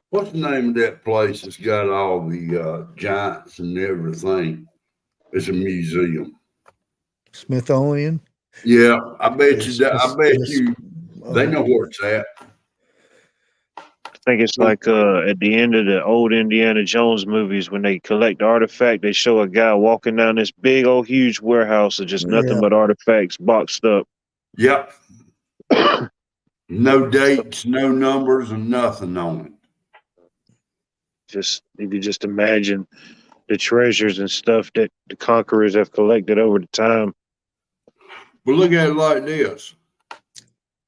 A: What's the name of that place that's got all the giants and everything? It's a museum.
C: Smithsonian.
A: Yeah, I bet you. I bet you. They know where it's at.
B: I think it's like at the end of the old Indiana Jones movies, when they collect artifact, they show a guy walking down this big old huge warehouse of just nothing but artifacts boxed up.
A: Yep. No dates, no numbers, and nothing on it.
B: Just you could just imagine the treasures and stuff that the conquerors have collected over the time.
A: But look at it like this.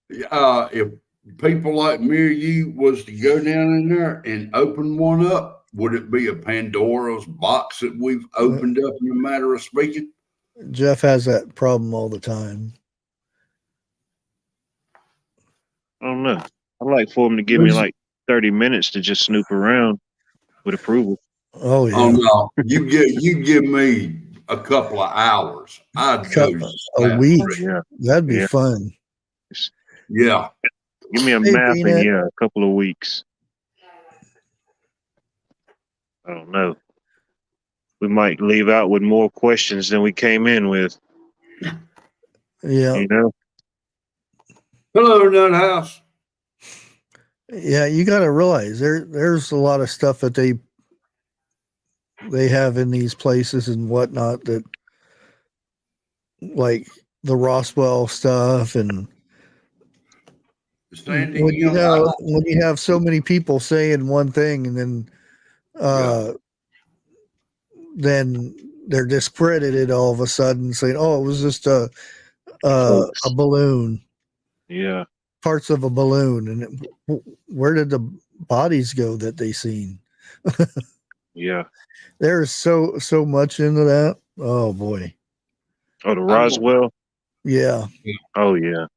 A: If people like me or you was to go down in there and open one up, would it be a Pandora's box that we've opened up in a matter of speaking?
C: Jeff has that problem all the time.
B: I don't know. I'd like for them to give me like 30 minutes to just snoop around with approval.
C: Oh yeah.
A: Oh no, you give me a couple of hours. I'd go
C: a week.
B: Yeah.
C: That'd be fun.
A: Yeah.
B: Give me a
C: Hey,
B: map
C: Peanut.
B: in a couple of weeks. I don't know. We might leave out with more questions than we came in with.
C: Yeah.
B: You know?
A: Hello, Nut House.
C: Yeah, you got to realize there's a lot of stuff that they have in these places and whatnot, that like the Roswell stuff, and when you have so many people saying one thing and then they're discredited all of a sudden, saying, "Oh, it was just a balloon."
B: Yeah.
C: Parts of a balloon, and where did the bodies go that they seen?
B: Yeah.
C: There's so much into that. Oh boy.
B: Oh, the Roswell?
C: Yeah.
B: Oh yeah.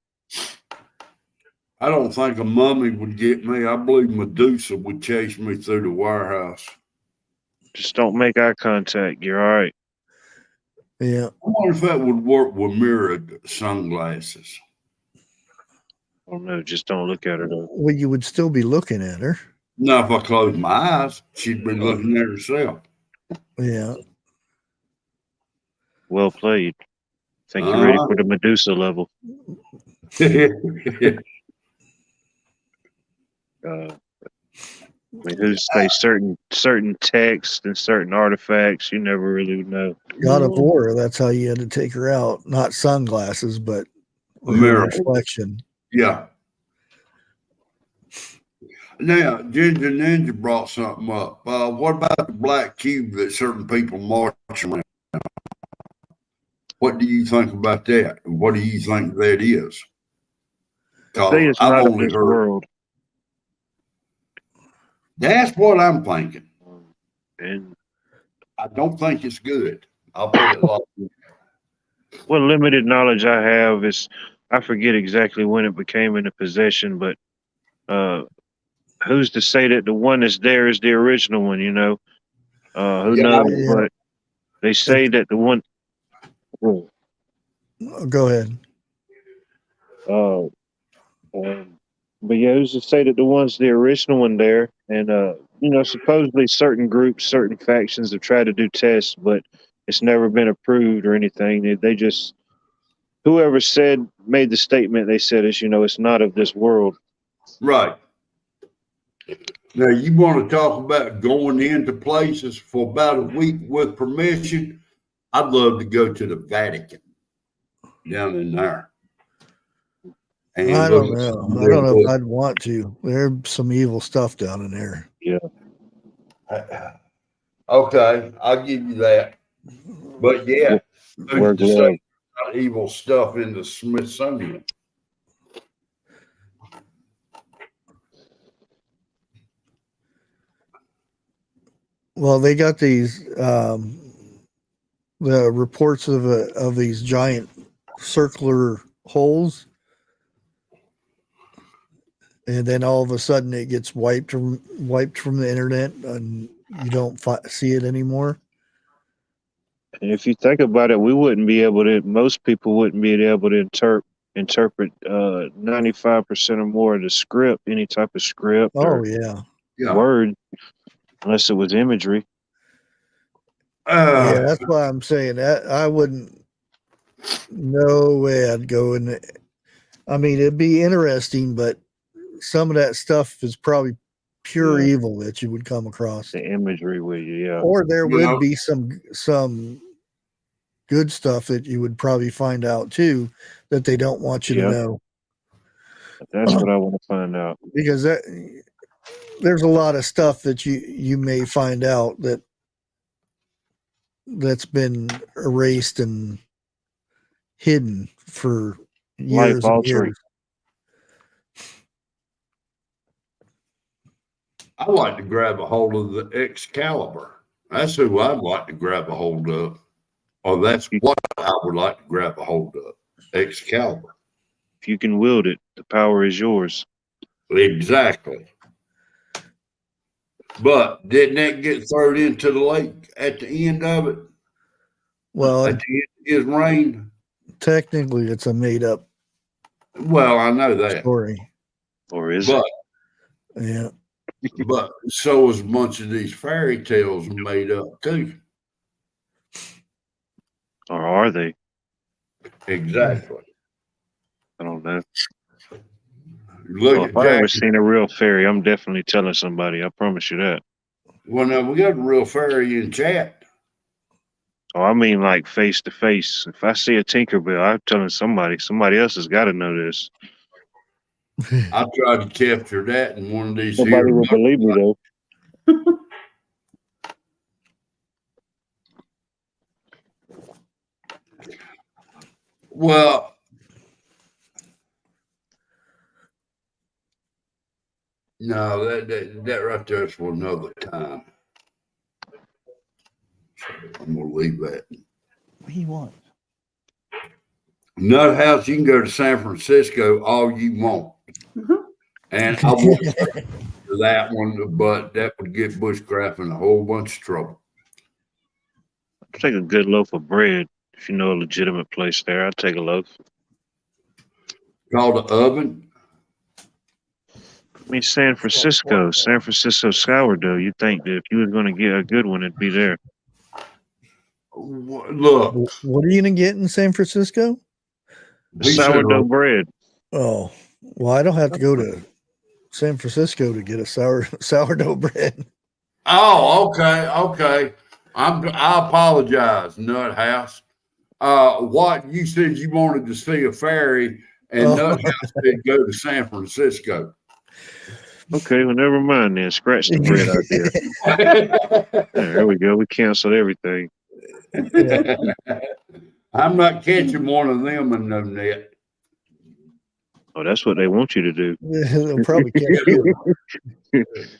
A: I don't think a mummy would get me. I believe Medusa would chase me through the warehouse.
B: Just don't make eye contact. You're all right.
C: Yeah.
A: I wonder if that would work with mirrored sunglasses.
B: Oh no, just don't look at her though.
C: Well, you would still be looking at her.
A: Now, if I closed my eyes, she'd be looking at herself.
C: Yeah.
B: Well played. Think you're ready for the Medusa level. I mean, who's say certain texts and certain artifacts, you never really know.
C: God of War, that's how you had to take her out. Not sunglasses, but
A: A mirror.
C: reflection.
A: Yeah. Now, Ginger Ninja brought something up. What about the black cube that certain people march around? What do you think about that? What do you think that is?
B: Say it's not of this world.
A: That's what I'm thinking.
B: And
A: I don't think it's good. I'll put it like that.
B: What limited knowledge I have is, I forget exactly when it became into possession, but who's to say that the one that's there is the original one, you know? Who knows?
C: Yeah.
B: But they say that the one.
C: Go ahead.
B: But yeah, who's to say that the one's the original one there? And you know, supposedly certain groups, certain factions have tried to do tests, but it's never been approved or anything. They just, whoever made the statement, they said it's, you know, it's not of this world.
A: Right. Now, you want to talk about going into places for about a week with permission? I'd love to go to the Vatican down in there. And
C: I don't know. I don't know if I'd want to. There's some evil stuff down in there.
B: Yeah.
A: Okay, I'll give you that. But yeah, who's to say not evil stuff in the Smithsonian?
C: Well, they got these the reports of these giant circular holes, and then all of a sudden it gets wiped from the internet, and you don't see it anymore.
B: And if you think about it, we wouldn't be able to. Most people wouldn't be able to interpret 95% or more of the script, any type of script.
C: Oh yeah.
B: Word, unless it was imagery.
C: Yeah, that's why I'm saying that I wouldn't. No way I'd go in. I mean, it'd be interesting, but some of that stuff is probably pure evil that you would come across.
B: The imagery with you, yeah.
C: Or there would be some good stuff that you would probably find out too that they don't want you to know.
B: That's what I want to find out.
C: Because there's a lot of stuff that you may find out that that's been erased and hidden for
B: Life
C: years and
B: altering.
C: years.
A: I like to grab a hold of the Excalibur. That's who I'd like to grab a hold of. Or that's what I would like to grab a hold of. Excalibur.
B: If you can wield it, the power is yours.
A: Exactly. But didn't that get thrown into the lake at the end of it?
C: Well,
A: At the end of his reign?
C: technically, it's a made-up
A: Well, I know that.
C: story.
B: Or is
A: But
C: Yeah.
A: but so is a bunch of these fairy tales made up too.
B: Or are they?
A: Exactly.
B: I don't know.
A: Look
B: Well,
A: at
B: if I ever
A: Jack.
B: seen a real fairy, I'm definitely telling somebody. I promise you that.
A: Well, now we got a real fairy in chat.
B: Oh, I mean like face to face. If I see a Tinkerbell, I'm telling somebody. Somebody else has got to know this.
A: I tried to capture that in one of these
B: Nobody
A: here.
B: will believe me though.
A: Well, no, that right there is for another time. So I'm gonna leave that.
C: What do you want?
A: Nut House, you can go to San Francisco all you want. And I won't say that one, but that would get Bushcraft in a whole bunch of trouble.
B: I'll take a good loaf of bread. If you know a legitimate place there, I'll take a loaf.
A: Called the oven.
B: I mean, San Francisco sourdough. You think that if you were going to get a good one, it'd be there.
A: Look,
C: What are you gonna get in San Francisco?
A: he said,
B: Sourdough bread.
C: Oh, well, I don't have to go to San Francisco to get a sourdough bread.
A: oh, okay. I apologize, Nut House. What you said you wanted to see a fairy, and
C: Oh.
A: Nut House said go to San Francisco.
B: Okay, well, never mind then. Scratch the bread idea. There we go. We canceled everything.
C: Yeah.
A: I'm not catching one of them in no net.
B: Oh, that's what they want you to do.
C: They'll probably catch you.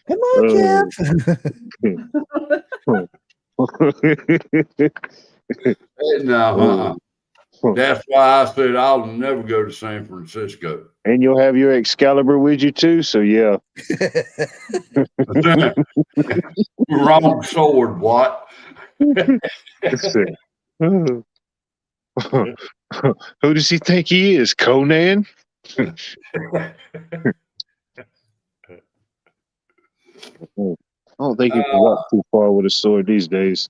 C: Come on, Jeff.
A: No, that's why I said I'll never go to San Francisco.
B: And you'll have your Excalibur with you too, so yeah.
A: Wrong sword, what?
B: Let's see. Who does he think he is? Conan? I don't think you can walk too far with a sword these days.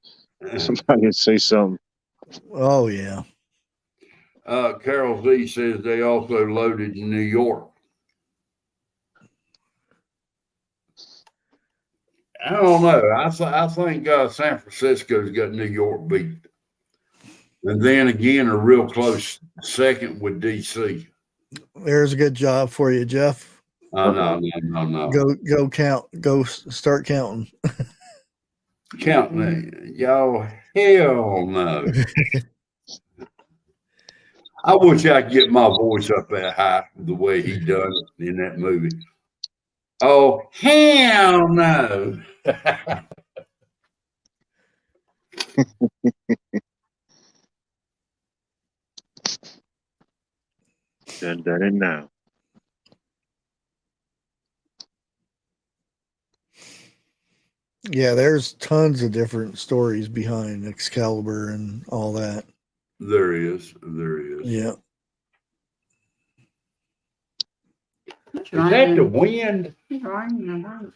B: Somebody would say something.
C: Oh yeah.
A: Carol Z says they also loaded in New York. I don't know. I think San Francisco's got New York beat. And then again, a real close second with DC.
C: There's a good job for you, Jeff.
A: No.
C: Go count. Go start counting.
A: Counting y'all, hell no. I wish I could get my voice up that high the way he done it in that movie. Oh, hell no.
B: Done done it now.
C: Yeah, there's tons of different stories behind Excalibur and all that.
A: There is.
C: Yeah.
G: It's
A: Is that the
G: raining.
A: wind?
G: It's raining. I think.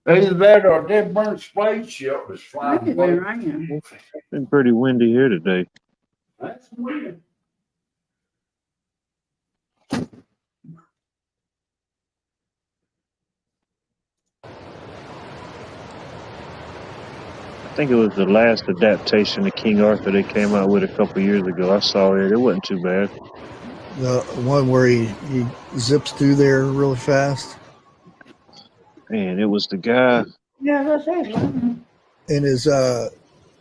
A: Either that or that burnt spaceship is
G: It's
A: flying
G: been
A: away.
G: raining.
B: It's been pretty windy here today.
A: That's weird.
B: I think it was the last adaptation of King Arthur they came out with a couple years ago. I saw it. It wasn't too bad.
C: The one where he zips through there really fast.
B: Man, it was the guy.
G: Yeah, that's it. Raining.
C: And his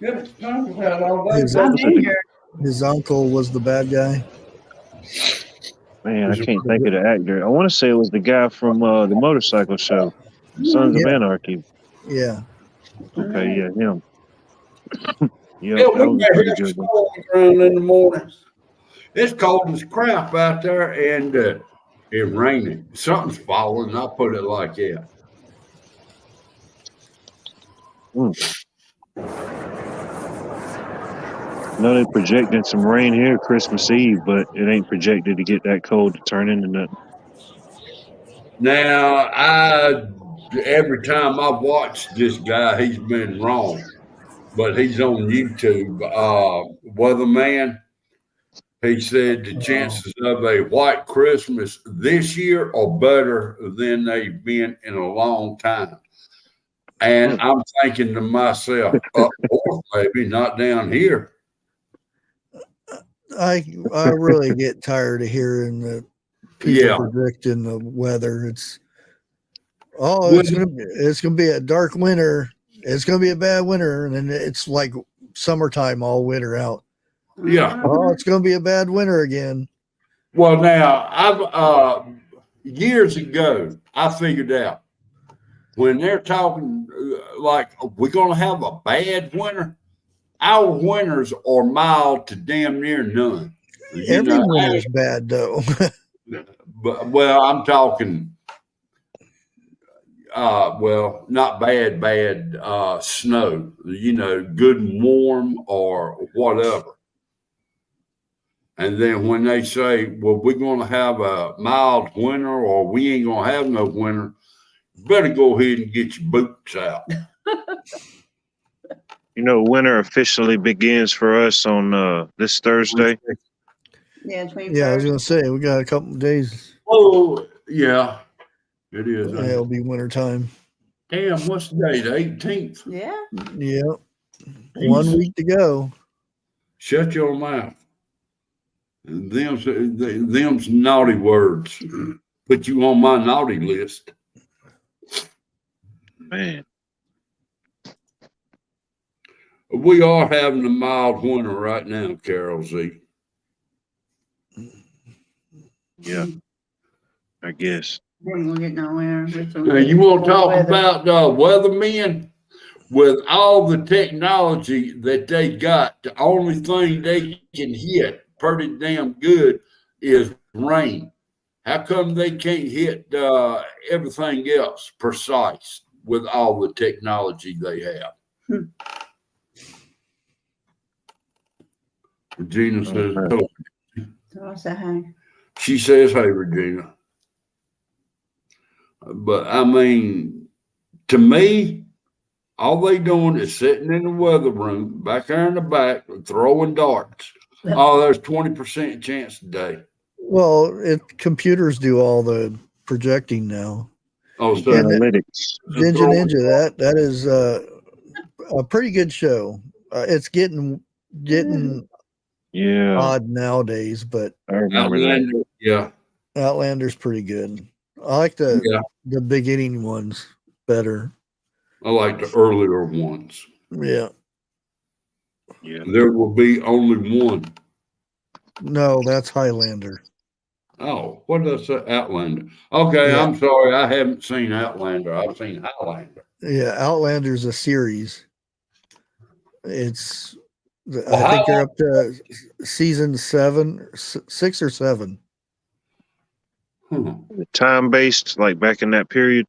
A: Yep, Uncle had all day.
C: His,
G: I've been here.
C: his uncle was the bad guy.
B: Man, I can't think of the actor. I want to say it was the guy from the motorcycle show, Sons of
C: Yeah.
B: Anarchy.
C: Yeah.
B: Okay, yeah, him.
A: Yeah,
B: Yep, that
A: we
B: was a
A: got
B: pretty
A: here
B: good one.
A: around in the morning. It's cold as crap out there, and it's raining. Something's falling. I'll put it like that.
B: I know they projecting some rain here Christmas Eve, but it ain't projected to get that cold to turn into nothing.
A: Now, every time I've watched this guy, he's been wrong, but he's on YouTube. Weatherman, he said the chances of a white Christmas this year are better than they've been in a long time. And I'm thinking to myself, up north, maybe not down here.
C: I really get tired of hearing the people predicting the weather. It's gonna be a dark winter. It's gonna be a bad winter, and then it's like summertime all winter out.
A: Yeah.
C: Oh, it's gonna be a bad winter again.
A: Well, now I've years ago I figured out when they're talking like we're gonna have a bad winter. Our winters are mild to damn near none.
C: Every winter's bad though.
A: But well, I'm talking well, not bad, snow, good and warm or whatever. And then when they say, well, we're going to have a mild winter or we ain't going to have no winter, you better go ahead and get your boots out.
B: Winter officially begins for us on this Thursday.
G: Yeah, 21st.
C: Yeah, I was gonna say we got a couple of days.
A: Oh, yeah, it is.
C: Yeah, it'll be winter time.
A: Damn, what's the day? The 18th.
G: Yeah.
C: Yep. 1 week to go.
A: Shut your mouth. Them's naughty words. Put you on my naughty list.
B: Man.
A: We are having a mild winter right now, Carol Z.
B: Yeah, I guess.
G: We'll get nowhere.
A: Now, you want to talk about weathermen? With all the technology that they got, the only thing they can hit pretty damn good is rain. How come they can't hit everything else precise with all the technology they have? Regina says,
G: So I say hi.
A: she says, hey, Regina. But I mean, to me, all they doing is sitting in the weather room back there in the back throwing darts. Oh, there's 20% chance today.
C: Well, computers do all the projecting now.
A: Oh, so
B: analytics.
C: Ninja, that is a pretty good show. It's getting odd nowadays, but
B: I remember that.
A: Yeah,
C: Outlander's pretty good. I like the beginning ones better.
A: I like the earlier ones.
C: Yeah.
B: Yeah.
A: There will be only one.
C: No, that's Highlander.
A: Oh, what did I say? Outlander. Okay,
C: Yeah.
A: I'm sorry. I haven't seen Outlander. I've seen Highlander.
C: Yeah, Outlander's a series. It's I think they're up to season 6 or 7.
B: Time based, like back in that period.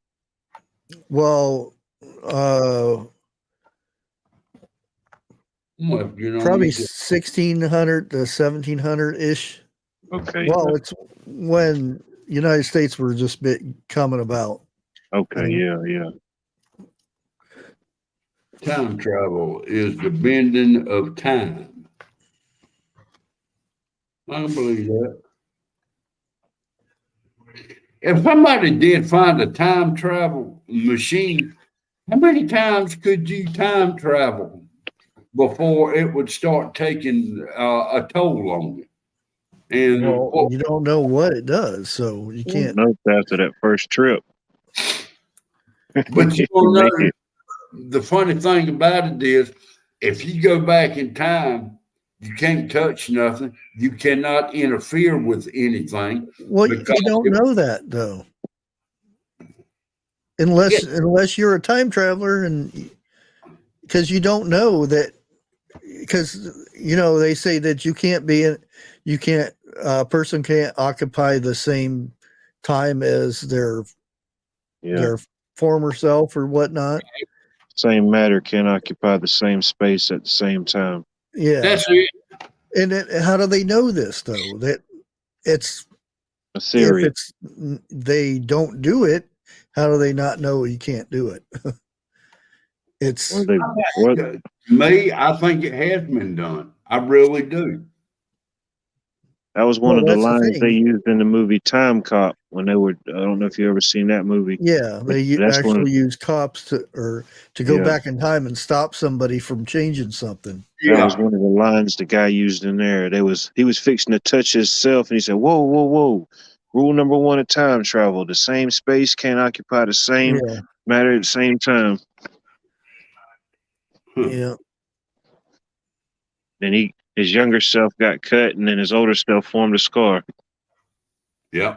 C: Well, probably 1600 to 1700 ish.
B: Okay.
C: Well, it's when United States were just coming about.
B: Okay. Yeah.
A: Time travel is the bending of time. I don't believe that. If somebody did find a time travel machine, how many times could you time travel before it would start taking a toll on you? And
C: you don't know what it does, so you can't
B: know after that first trip.
A: But you don't know. The funny thing about it is, if you go back in time, you can't touch nothing. You cannot interfere with anything.
C: Well, you
A: because
C: don't know that though, unless you're a time traveler, and because you don't know that, because they say that a person can't occupy the same time as their former self or whatnot.
B: Same matter can occupy the same space at the same time.
C: Yeah,
A: that's it.
C: and how do they know this though? That it's
B: A theory.
C: If they don't do it, how do they not know you can't do it? It's
A: Me, I think it has been done. I really do.
B: That was one of the
C: that's the
B: lines they
C: thing.
B: used in the movie Time Cop when they were. I don't know if you ever seen that movie.
C: Yeah, they
B: That's one of-
C: actually use cops to go back in time and stop somebody from changing something.
B: That was one of the lines the guy used in there. He was fixing to touch himself, and he said, "Whoa, whoa, whoa! Rule number one of time travel: the same space can't occupy the same matter at the same time."
C: Yeah.
B: Then his younger self got cut, and then his older self formed a scar.
A: Yeah.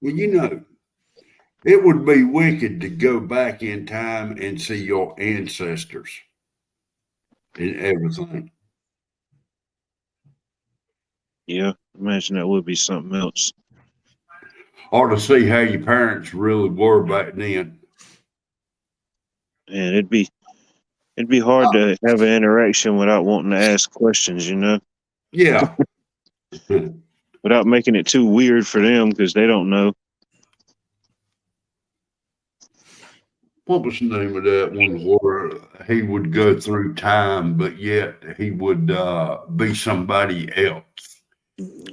A: Well, it would be wicked to go back in time and see your ancestors and everything.
B: Yeah, imagine that would be something else.
A: Or to see how your parents really were back then.
B: And it'd be hard to have an interaction without wanting to ask questions,
A: Yeah.
B: Without making it too weird for them because they don't know.
A: What was the name of that one where he would go through time, but yet he would be somebody else?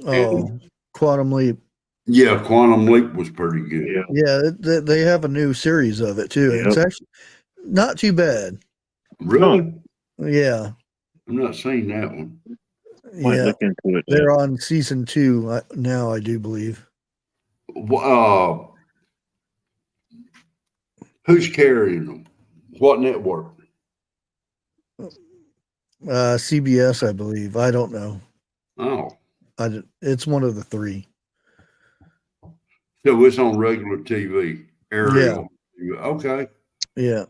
C: Oh, Quantum Leap.
A: Yeah, Quantum Leap was pretty good.
C: Yeah, they have a new series of it too.
B: Yep.
C: It's actually not too bad.
A: Really?
C: Yeah.
A: I'm not seeing that one.
B: Might look into it.
C: They're on season 2 now, I do believe.
A: Who's carrying them? What network?
C: CBS, I believe. I don't know.
A: Oh.
C: It's one of the 3.
A: So it's on regular TV. Aerial. Yeah. Okay.
C: Yeah.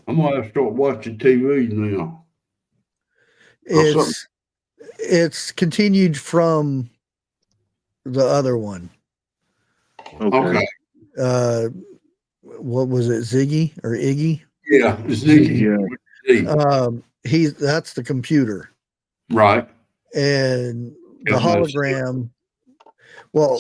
A: I'm going to have to start watching TV now.
C: It's continued from the other one.
A: Okay.
C: What was it, Ziggy or Iggy?
A: Yeah, Ziggy.
C: Yeah. That's the computer.
A: Right.
C: And the hologram. Well,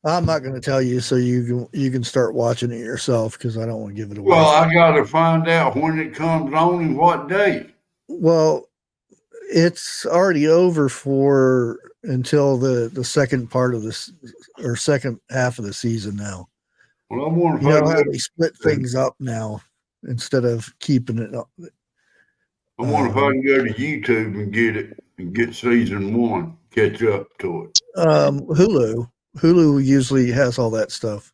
C: I'm not going to tell you, so you can start watching it yourself because I don't want to give it away.
A: Well, I got to find out when it comes on and what day.
C: Well, it's already over until the second part of this or second half of the season now.
A: Well, I want to
C: how they split things up now instead of keeping it up.
A: I wonder if I can go to YouTube and get it and get season 1, catch up to it.
C: Hulu usually has all that stuff.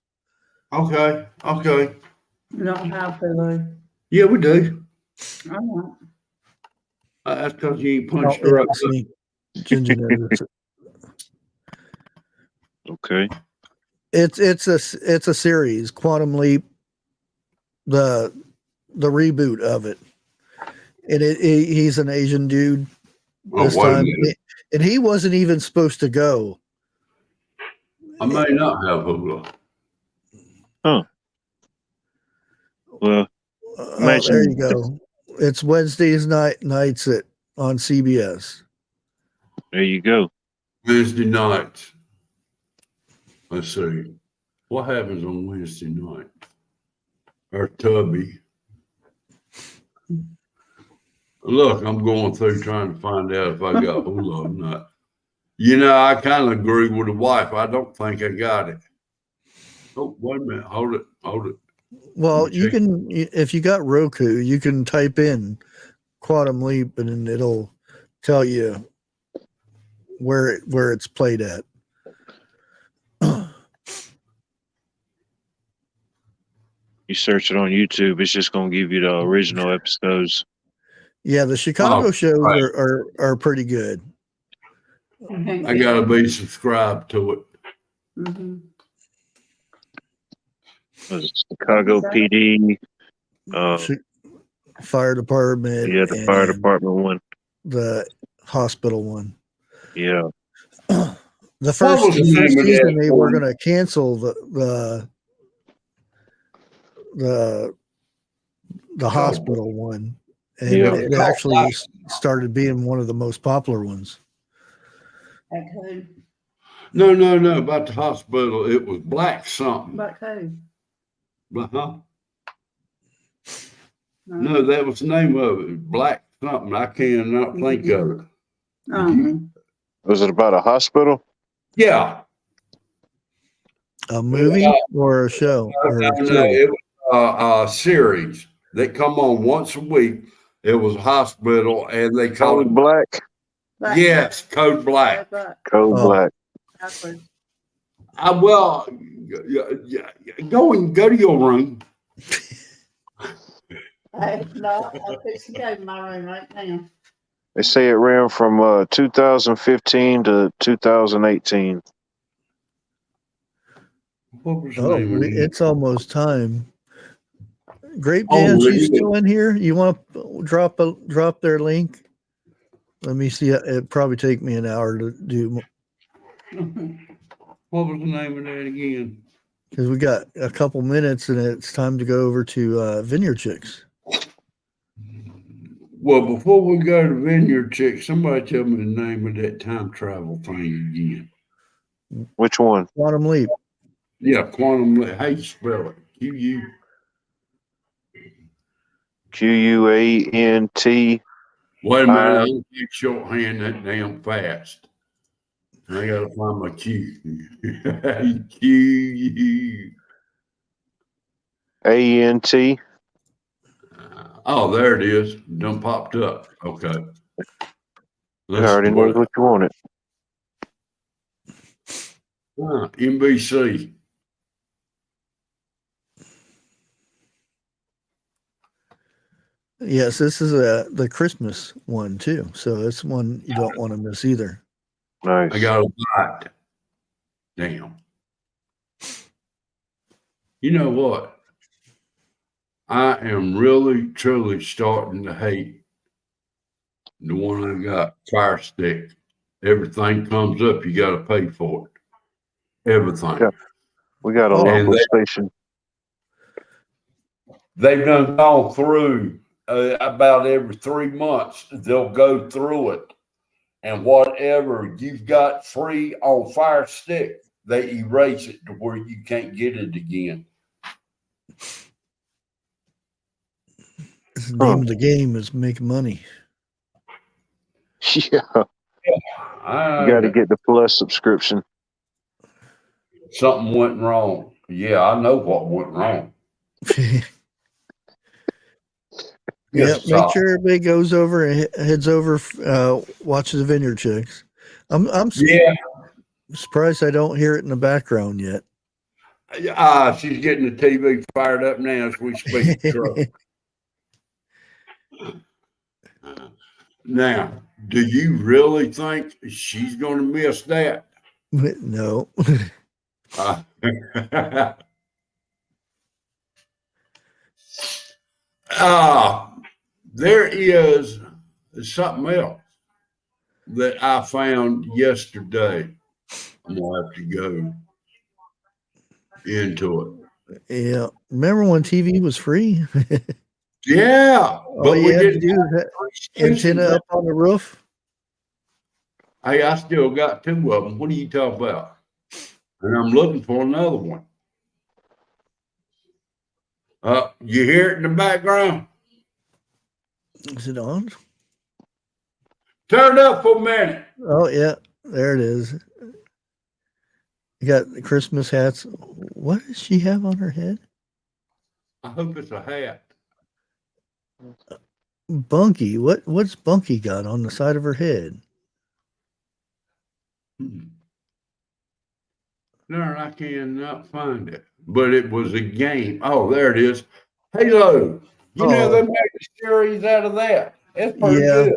A: Okay.
G: We don't have Hulu.
A: Yeah, we do.
G: I want.
A: That's because you ain't punched her up.
C: Ginger knows.
B: Okay.
C: It's a series, Quantum Leap, the reboot of it, and he's an Asian dude this time, and he wasn't even supposed to go.
A: I may not have Hulu.
B: Huh. Well,
C: there you go. It's Wednesdays nights on CBS.
B: There you go.
A: Wednesday nights. Let's see. What happens on Wednesday night? Or Tubby. Look, I'm going through trying to find out if I got Hulu or not. I kind of agree with the wife. I don't think I got it. Oh, wait a minute. Hold it.
C: Well, you can, if you got Roku, you can type in Quantum Leap and it'll tell you where it's played at.
B: You search it on YouTube, it's just gonna give you the original episodes.
C: Yeah, the Chicago
A: Oh,
C: shows
A: right.
C: are pretty good.
A: I gotta be subscribed to it.
G: Mm-hmm.
B: Chicago PD,
C: Fire department.
B: yeah, the fire
C: and
B: department one.
C: the hospital one.
B: Yeah.
C: The first
A: was the name of
C: season
A: that
C: they were
A: one?
C: going to cancel the hospital one, and
B: Yeah.
C: it actually started being one of the most popular ones.
G: Okay.
A: No, about the hospital. It was Black something.
G: Back home.
A: Uh-huh. No, that was the name of it. Black something. I cannot think of it.
B: Was it about a hospital?
A: Yeah.
C: A movie or a show? Or a
A: No, it was a series that come on once a week. It was a hospital, and they called
B: Code Black?
A: Yes, Code Black.
B: Code Black.
A: Well, go to your room.
G: No, I'm fixing to go to my room right now.
B: They say it ran from 2015 to 2018.
A: What was the name of it?
C: It's almost time. Grape Jan, she's still in here. You want to drop their link? Let me see. It'd probably take me an hour to do.
A: What was the name of that again?
C: Because we got a couple minutes and it's time to go over to Vineyard Chicks.
A: Well, before we go to Vineyard Chicks, somebody tell me the name of that time travel thing again.
B: Which one?
C: Quantum Leap.
A: Yeah, Quantum Leap. How you spell it?
B: QUANT.
A: Wait a minute, I don't keep shorthand that damn fast. I gotta find my Q.
B: QUANT.
A: Oh, there it is. Done popped up. Okay.
B: I already know what you wanted.
A: NBC.
C: Yes, this is the Christmas one too. So it's one you don't want to miss either.
B: Nice.
A: I got a bite. Damn. You know what? I am really, truly starting to hate the one I got, Fire Stick. Everything comes up, you got to pay for it. Everything.
B: Yeah. We got a local station.
A: They've done gone through about every 3 months. They'll go through it. And whatever you've got free on Fire Stick, they erase it to where you can't get it again.
C: The name of the game is make money.
B: Yeah. You got to get the Plus subscription.
A: Something went wrong. Yeah, I know what went wrong.
C: Yeah, make sure everybody goes over and heads over, watches the Vineyard Chicks. I'm surprised I don't hear it in the background yet.
A: She's getting the TV fired up now as we speak. Now, do you really think she's going to miss that?
C: No.
A: There is something else that I found yesterday. I'm going to have to go into it.
C: Yeah. Remember when TV was free?
A: Yeah.
C: All you had to do is antenna up on the roof.
A: Hey, I still got 2 of them. What are you talking about? And I'm looking for another one. You hear it in the background?
C: Is it on?
A: Turn it up for a minute.
C: Oh, yeah. There it is. You got the Christmas hats. What does she have on her head?
A: I hope it's a hat.
C: Bunky. What's Bunky got on the side of her head?
A: No, I cannot find it. but it was a game. Oh, there it is. Halo. You know they made a series out of that. It's pretty good.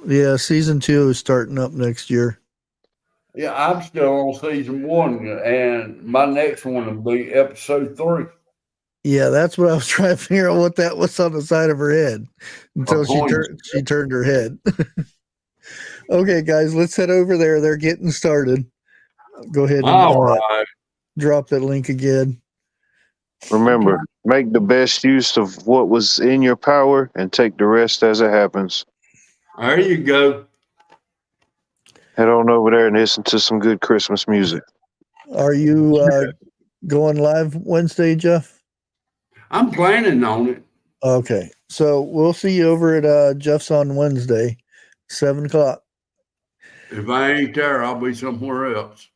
C: Yeah, season 2 is starting up next year.
A: Yeah, I'm still on season 1, and my next one will be episode 3.
C: Yeah, that's what I was trying to figure out what that was on the side of her head until she turned her head. Okay, guys, let's head over there. They're getting started. Go ahead and drop that link again.
D: Remember, make the best use of what was in your power and take the rest as it happens.
A: There you go.
D: Head on over there and listen to some good Christmas music.
C: Are you going live Wednesday, Jeff?
A: I'm planning on it.
C: Okay, so we'll see you over at Jeff's on Wednesday, 7 o'clock.
A: If I ain't there, I'll be somewhere else.